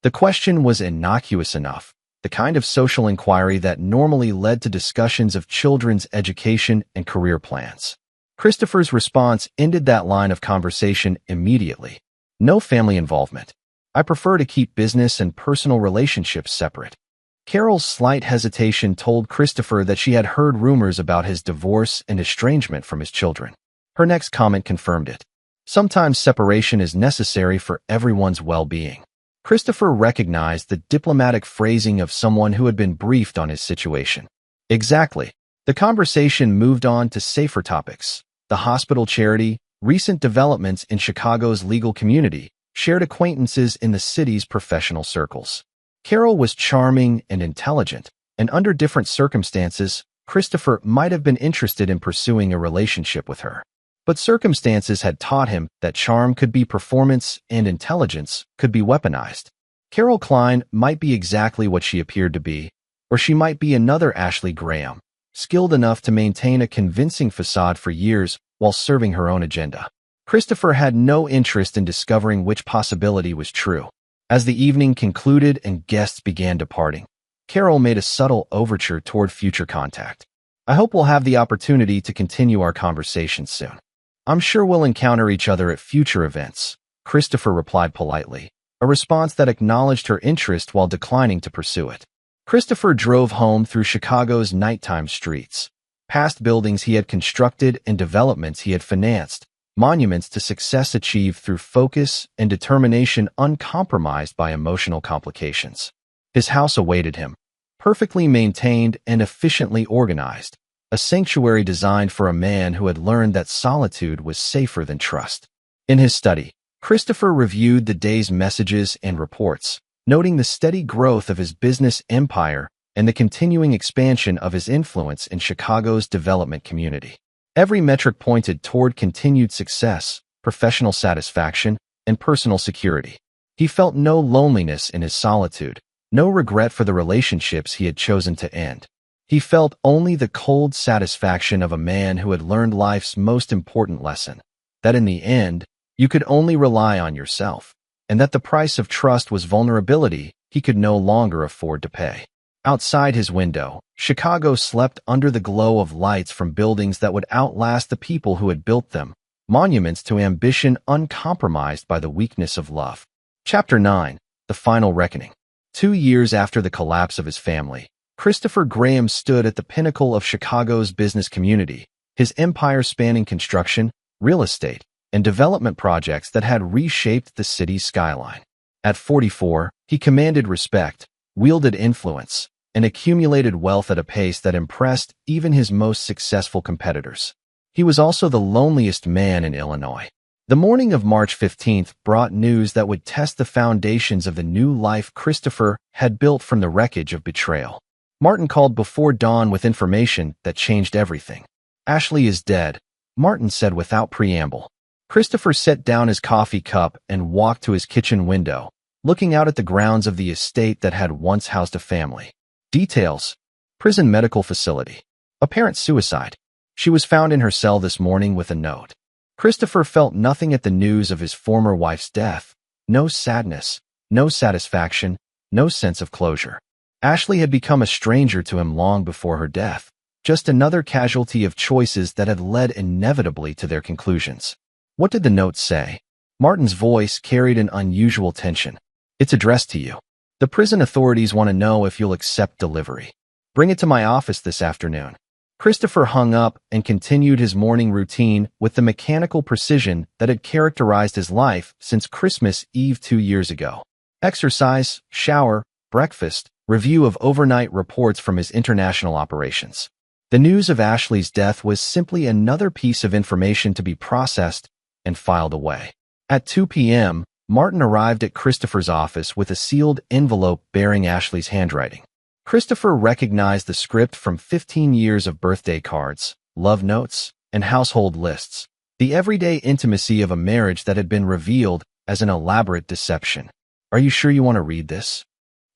The question was innocuous enough, the kind of social inquiry that normally led to discussions of children's education and career plans. Christopher's response ended that line of conversation immediately. "No family involvement. I prefer to keep business and personal relationships separate." Carol's slight hesitation told Christopher that she had heard rumors about his divorce and estrangement from his children. Her next comment confirmed it. "Sometimes separation is necessary for everyone's well-being." Christopher recognized the diplomatic phrasing of someone who had been briefed on his situation. Exactly. The conversation moved on to safer topics: the hospital charity, recent developments in Chicago's legal community, shared acquaintances in the city's professional circles. Carol was charming and intelligent, and under different circumstances, Christopher might have been interested in pursuing a relationship with her. But circumstances had taught him that charm could be performance and intelligence could be weaponized. Carol Klein might be exactly what she appeared to be, or she might be another Ashley Graham, skilled enough to maintain a convincing facade for years while serving her own agenda. Christopher had no interest in discovering which possibility was true. As the evening concluded and guests began departing, Carol made a subtle overture toward future contact. "I hope we'll have the opportunity to continue our conversation soon. I'm sure we'll encounter each other at future events," Christopher replied politely, a response that acknowledged her interest while declining to pursue it. Christopher drove home through Chicago's nighttime streets, past buildings he had constructed and developments he had financed, monuments to success achieved through focus and determination uncompromised by emotional complications. His house awaited him, perfectly maintained and efficiently organized, a sanctuary designed for a man who had learned that solitude was safer than trust. In his study, Christopher reviewed the day's messages and reports, noting the steady growth of his business empire and the continuing expansion of his influence in Chicago's development community. Every metric pointed toward continued success, professional satisfaction, and personal security. He felt no loneliness in his solitude, no regret for the relationships he had chosen to end. He felt only the cold satisfaction of a man who had learned life's most important lesson, that in the end, you could only rely on yourself, and that the price of trust was vulnerability he could no longer afford to pay. Outside his window, Chicago slept under the glow of lights from buildings that would outlast the people who had built them, monuments to ambition uncompromised by the weakness of love. Chapter 9. The Final Reckoning. 2 years after the collapse of his family, Christopher Graham stood at the pinnacle of Chicago's business community, his empire spanning construction, real estate, and development projects that had reshaped the city's skyline. At 44, he commanded respect, wielded influence, and accumulated wealth at a pace that impressed even his most successful competitors. He was also the loneliest man in Illinois. The morning of March 15th brought news that would test the foundations of the new life Christopher had built from the wreckage of betrayal. Martin called before dawn with information that changed everything. "Ashley is dead," Martin said without preamble. Christopher set down his coffee cup and walked to his kitchen window, looking out at the grounds of the estate that had once housed a family. Details: prison medical facility. Apparent suicide. She was found in her cell this morning with a note. Christopher felt nothing at the news of his former wife's death. No sadness, no satisfaction, no sense of closure. Ashley had become a stranger to him long before her death, just another casualty of choices that had led inevitably to their conclusions. What did the note say? Martin's voice carried an unusual tension. It's addressed to you. The prison authorities want to know if you'll accept delivery. Bring it to my office this afternoon. Christopher hung up and continued his morning routine with the mechanical precision that had characterized his life since Christmas Eve 2 years ago. Exercise, shower, breakfast, review of overnight reports from his international operations. The news of Ashley's death was simply another piece of information to be processed and filed away. At 2 p.m., Martin arrived at Christopher's office with a sealed envelope bearing Ashley's handwriting. Christopher recognized the script from 15 years of birthday cards, love notes, and household lists, the everyday intimacy of a marriage that had been revealed as an elaborate deception. Are you sure you want to read this?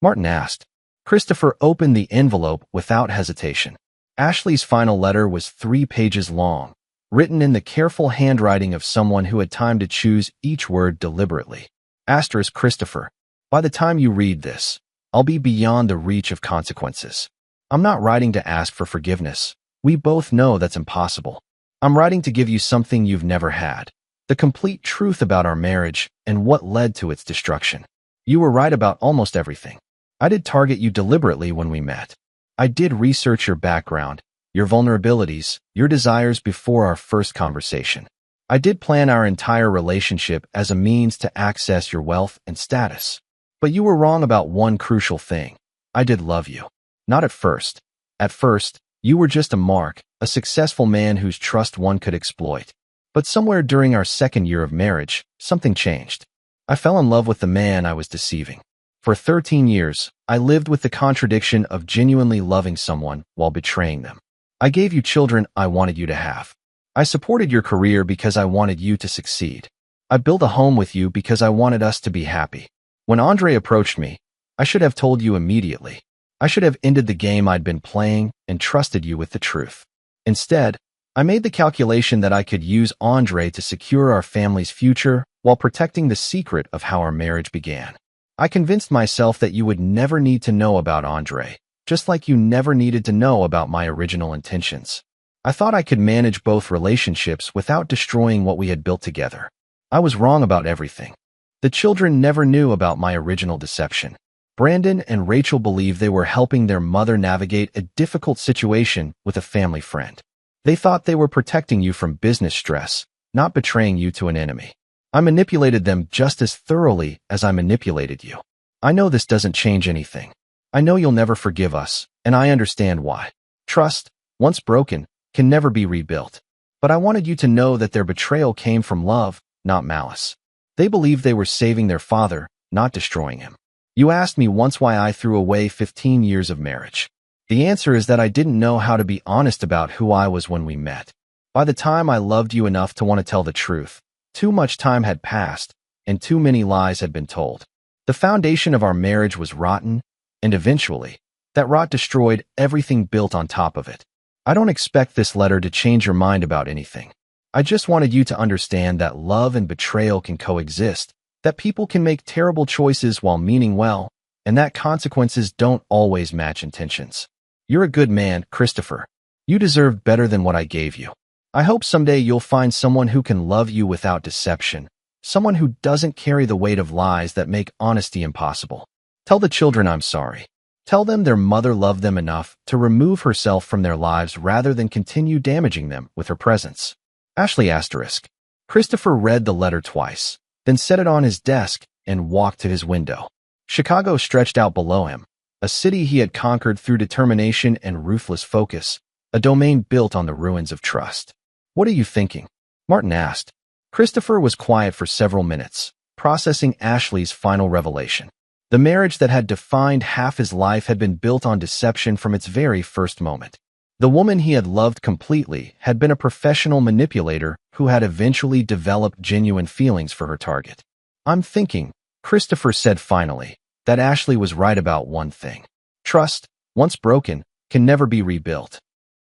Martin asked. Christopher opened the envelope without hesitation. Ashley's final letter was 3 pages long, written in the careful handwriting of someone who had time to choose each word deliberately. Asterisk Christopher, by the time you read this, I'll be beyond the reach of consequences. I'm not writing to ask for forgiveness. We both know that's impossible. I'm writing to give you something you've never had, the complete truth about our marriage and what led to its destruction. You were right about almost everything. I did target you deliberately when we met. I did research your background, your vulnerabilities, your desires before our first conversation. I did plan our entire relationship as a means to access your wealth and status. But you were wrong about one crucial thing. I did love you. Not at first. At first, you were just a mark, a successful man whose trust one could exploit. But somewhere during our second year of marriage, something changed. I fell in love with the man I was deceiving. For 13 years, I lived with the contradiction of genuinely loving someone while betraying them. I gave you children I wanted you to have. I supported your career because I wanted you to succeed. I built a home with you because I wanted us to be happy. When Andre approached me, I should have told you immediately. I should have ended the game I'd been playing and trusted you with the truth. Instead, I made the calculation that I could use Andre to secure our family's future while protecting the secret of how our marriage began. I convinced myself that you would never need to know about Andre, just like you never needed to know about my original intentions. I thought I could manage both relationships without destroying what we had built together. I was wrong about everything. The children never knew about my original deception. Brandon and Rachel believed they were helping their mother navigate a difficult situation with a family friend. They thought they were protecting you from business stress, not betraying you to an enemy. I manipulated them just as thoroughly as I manipulated you. I know this doesn't change anything. I know you'll never forgive us, and I understand why. Trust, once broken, can never be rebuilt. But I wanted you to know that their betrayal came from love, not malice. They believed they were saving their father, not destroying him. You asked me once why I threw away 15 years of marriage. The answer is that I didn't know how to be honest about who I was when we met. By the time I loved you enough to want to tell the truth, too much time had passed, and too many lies had been told. The foundation of our marriage was rotten, and eventually, that rot destroyed everything built on top of it. I don't expect this letter to change your mind about anything. I just wanted you to understand that love and betrayal can coexist, that people can make terrible choices while meaning well, and that consequences don't always match intentions. You're a good man, Christopher. You deserve better than what I gave you. I hope someday you'll find someone who can love you without deception, someone who doesn't carry the weight of lies that make honesty impossible. Tell the children I'm sorry. Tell them their mother loved them enough to remove herself from their lives rather than continue damaging them with her presence. Ashley asterisk. Christopher read the letter twice, then set it on his desk and walked to his window. Chicago stretched out below him, a city he had conquered through determination and ruthless focus, a domain built on the ruins of trust. What are you thinking? Martin asked. Christopher was quiet for several minutes, processing Ashley's final revelation. The marriage that had defined half his life had been built on deception from its very first moment. The woman he had loved completely had been a professional manipulator who had eventually developed genuine feelings for her target. I'm thinking, Christopher said finally, that Ashley was right about one thing. Trust, once broken, can never be rebuilt.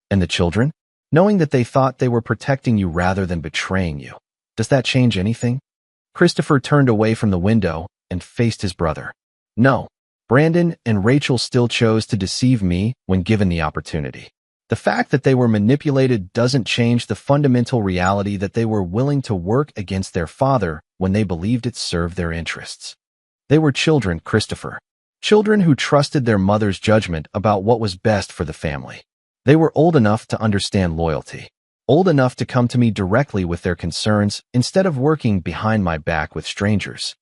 And the children? knowing that they thought they were protecting you rather than betraying you. Does that change anything? Christopher turned away from the window and faced his brother. No, Brandon and Rachel still chose to deceive me when given the opportunity. The fact that they were manipulated doesn't change the fundamental reality that they were willing to work against their father when they believed it served their interests. They were children, Christopher. Children who trusted their mother's judgment about what was best for the family. They were old enough to understand loyalty, old enough to come to me directly with their concerns instead of working behind my back with strangers.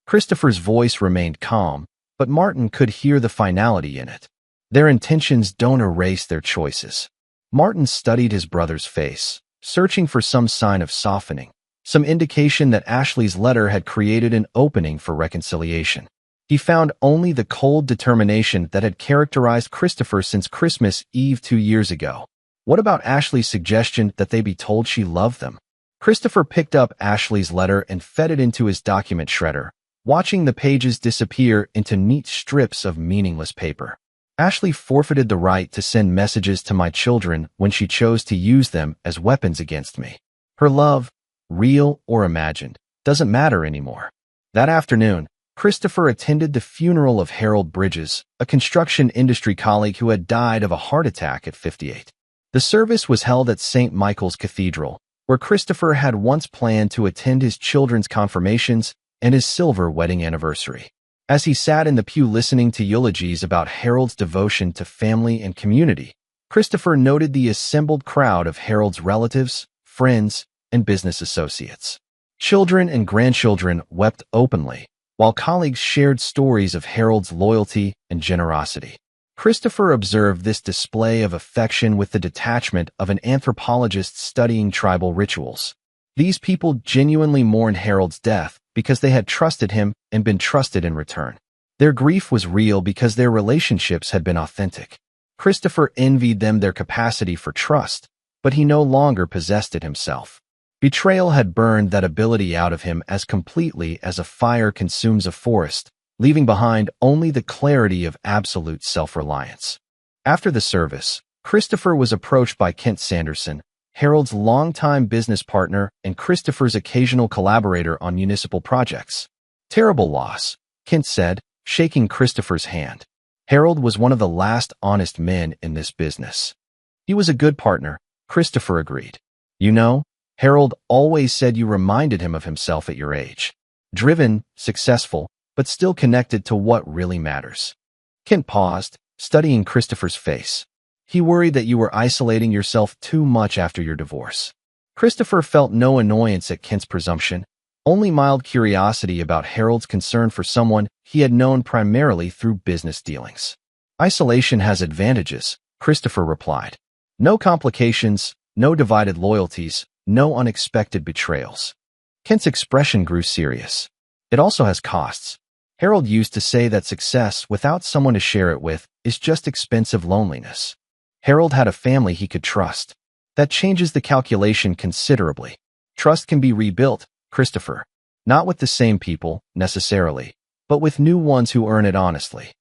Christopher's voice remained calm, but Martin could hear the finality in it. Their intentions don't erase their choices. Martin studied his brother's face, searching for some sign of softening, some indication that Ashley's letter had created an opening for reconciliation. He found only the cold determination that had characterized Christopher since Christmas Eve 2 years ago. What about Ashley's suggestion that they be told she loved them? Christopher picked up Ashley's letter and fed it into his document shredder, watching the pages disappear into neat strips of meaningless paper. Ashley forfeited the right to send messages to my children when she chose to use them as weapons against me. Her love, real or imagined, doesn't matter anymore. That afternoon, Christopher attended the funeral of Harold Bridges, a construction industry colleague who had died of a heart attack at 58. The service was held at St. Michael's Cathedral, where Christopher had once planned to attend his children's confirmations and his silver wedding anniversary. As he sat in the pew listening to eulogies about Harold's devotion to family and community, Christopher noted the assembled crowd of Harold's relatives, friends, and business associates. Children and grandchildren wept openly, while colleagues shared stories of Harold's loyalty and generosity. Christopher observed this display of affection with the detachment of an anthropologist studying tribal rituals. These people genuinely mourned Harold's death because they had trusted him and been trusted in return. Their grief was real because their relationships had been authentic. Christopher envied them their capacity for trust, but he no longer possessed it himself. Betrayal had burned that ability out of him as completely as a fire consumes a forest, leaving behind only the clarity of absolute self-reliance. After the service, Christopher was approached by Kent Sanderson, Harold's longtime business partner and Christopher's occasional collaborator on municipal projects. Terrible loss, Kent said, shaking Christopher's hand. Harold was one of the last honest men in this business. He was a good partner, Christopher agreed. You know, Harold always said you reminded him of himself at your age. Driven, successful, but still connected to what really matters. Kent paused, studying Christopher's face. He worried that you were isolating yourself too much after your divorce. Christopher felt no annoyance at Kent's presumption, only mild curiosity about Harold's concern for someone he had known primarily through business dealings. Isolation has advantages, Christopher replied. No complications, no divided loyalties, no unexpected betrayals. Kent's expression grew serious. It also has costs. Harold used to say that success without someone to share it with is just expensive loneliness. Harold had a family he could trust. That changes the calculation considerably. Trust can be rebuilt, Christopher. Not with the same people, necessarily, but with new ones who earn it honestly.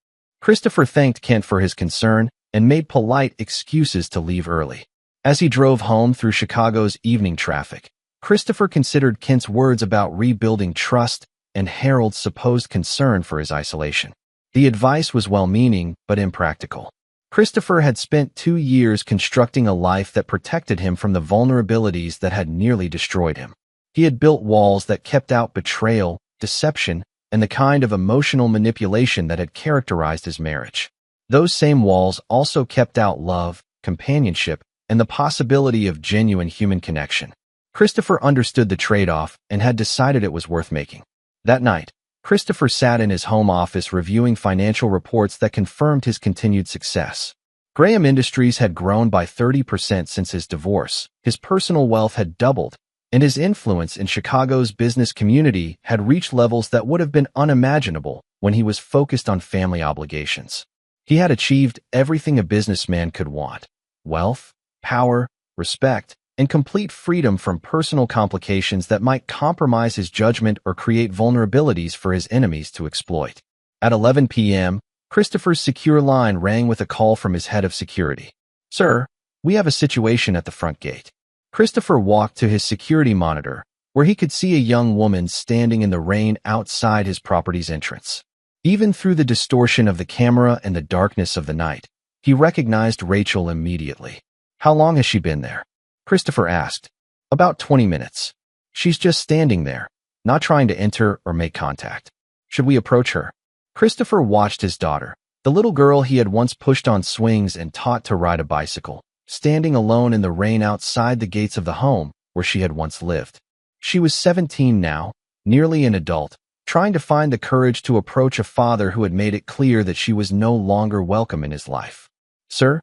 Christopher thanked Kent for his concern and made polite excuses to leave early. As he drove home through Chicago's evening traffic, Christopher considered Kent's words about rebuilding trust and Harold's supposed concern for his isolation. The advice was well-meaning, but impractical. Christopher had spent 2 years constructing a life that protected him from the vulnerabilities that had nearly destroyed him. He had built walls that kept out betrayal, deception, and the kind of emotional manipulation that had characterized his marriage. Those same walls also kept out love, companionship, and the possibility of genuine human connection. Christopher understood the trade-off and had decided it was worth making. That night, Christopher sat in his home office reviewing financial reports that confirmed his continued success. Graham Industries had grown by 30% since his divorce, his personal wealth had doubled, and his influence in Chicago's business community had reached levels that would have been unimaginable when he was focused on family obligations. He had achieved everything a businessman could want: wealth, power, respect, and complete freedom from personal complications that might compromise his judgment or create vulnerabilities for his enemies to exploit. At 11 p.m., Christopher's secure line rang with a call from his head of security. "Sir, We have a situation at the front gate. Christopher walked to his security monitor, where he could see a young woman standing in the rain outside his property's entrance. Even through the distortion of the camera and the darkness of the night, he recognized Rachel immediately. How long has she been there? Christopher asked. About 20 minutes. She's just standing there, not trying to enter or make contact. Should we approach her? Christopher watched his daughter, the little girl he had once pushed on swings and taught to ride a bicycle, standing alone in the rain outside the gates of the home where she had once lived. She was 17 now, nearly an adult, trying to find the courage to approach a father who had made it clear that she was no longer welcome in his life. Sir?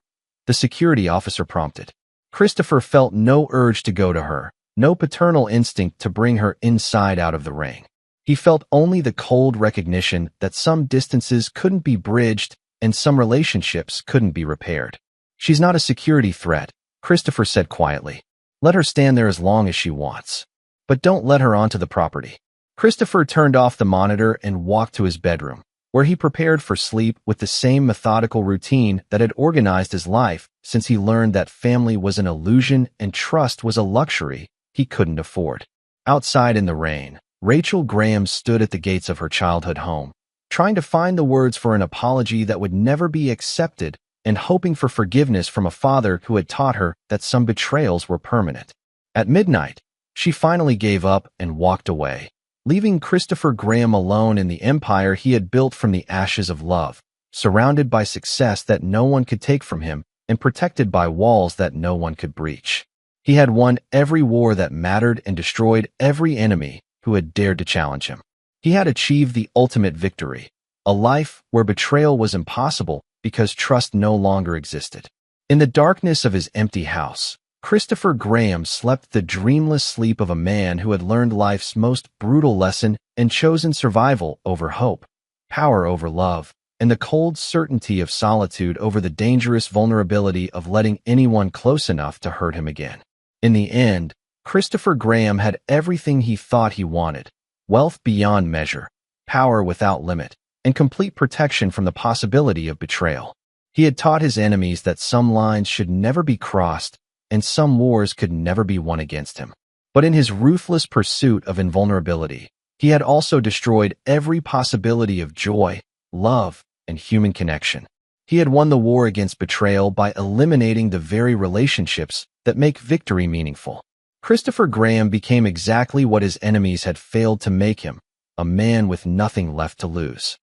The security officer prompted. Christopher felt no urge to go to her, no paternal instinct to bring her inside out of the rain. He felt only the cold recognition that some distances couldn't be bridged and some relationships couldn't be repaired. She's not a security threat, Christopher said quietly. Let her stand there as long as she wants. But don't let her onto the property. Christopher turned off the monitor and walked to his bedroom, where he prepared for sleep with the same methodical routine that had organized his life since he learned that family was an illusion and trust was a luxury he couldn't afford. Outside in the rain, Rachel Graham stood at the gates of her childhood home, trying to find the words for an apology that would never be accepted and hoping for forgiveness from a father who had taught her that some betrayals were permanent. At midnight, she finally gave up and walked away, leaving Christopher Graham alone in the empire he had built from the ashes of love, surrounded by success that no one could take from him and protected by walls that no one could breach. He had won every war that mattered and destroyed every enemy who had dared to challenge him. He had achieved the ultimate victory, a life where betrayal was impossible because trust no longer existed. In the darkness of his empty house, Christopher Graham slept the dreamless sleep of a man who had learned life's most brutal lesson and chosen survival over hope, power over love, and the cold certainty of solitude over the dangerous vulnerability of letting anyone close enough to hurt him again. In the end, Christopher Graham had everything he thought he wanted: wealth beyond measure, power without limit, and complete protection from the possibility of betrayal. He had taught his enemies that some lines should never be crossed and some wars could never be won against him. But in his ruthless pursuit of invulnerability, he had also destroyed every possibility of joy, love, and human connection. He had won the war against betrayal by eliminating the very relationships that make victory meaningful. Christopher Graham became exactly what his enemies had failed to make him: a man with nothing left to lose.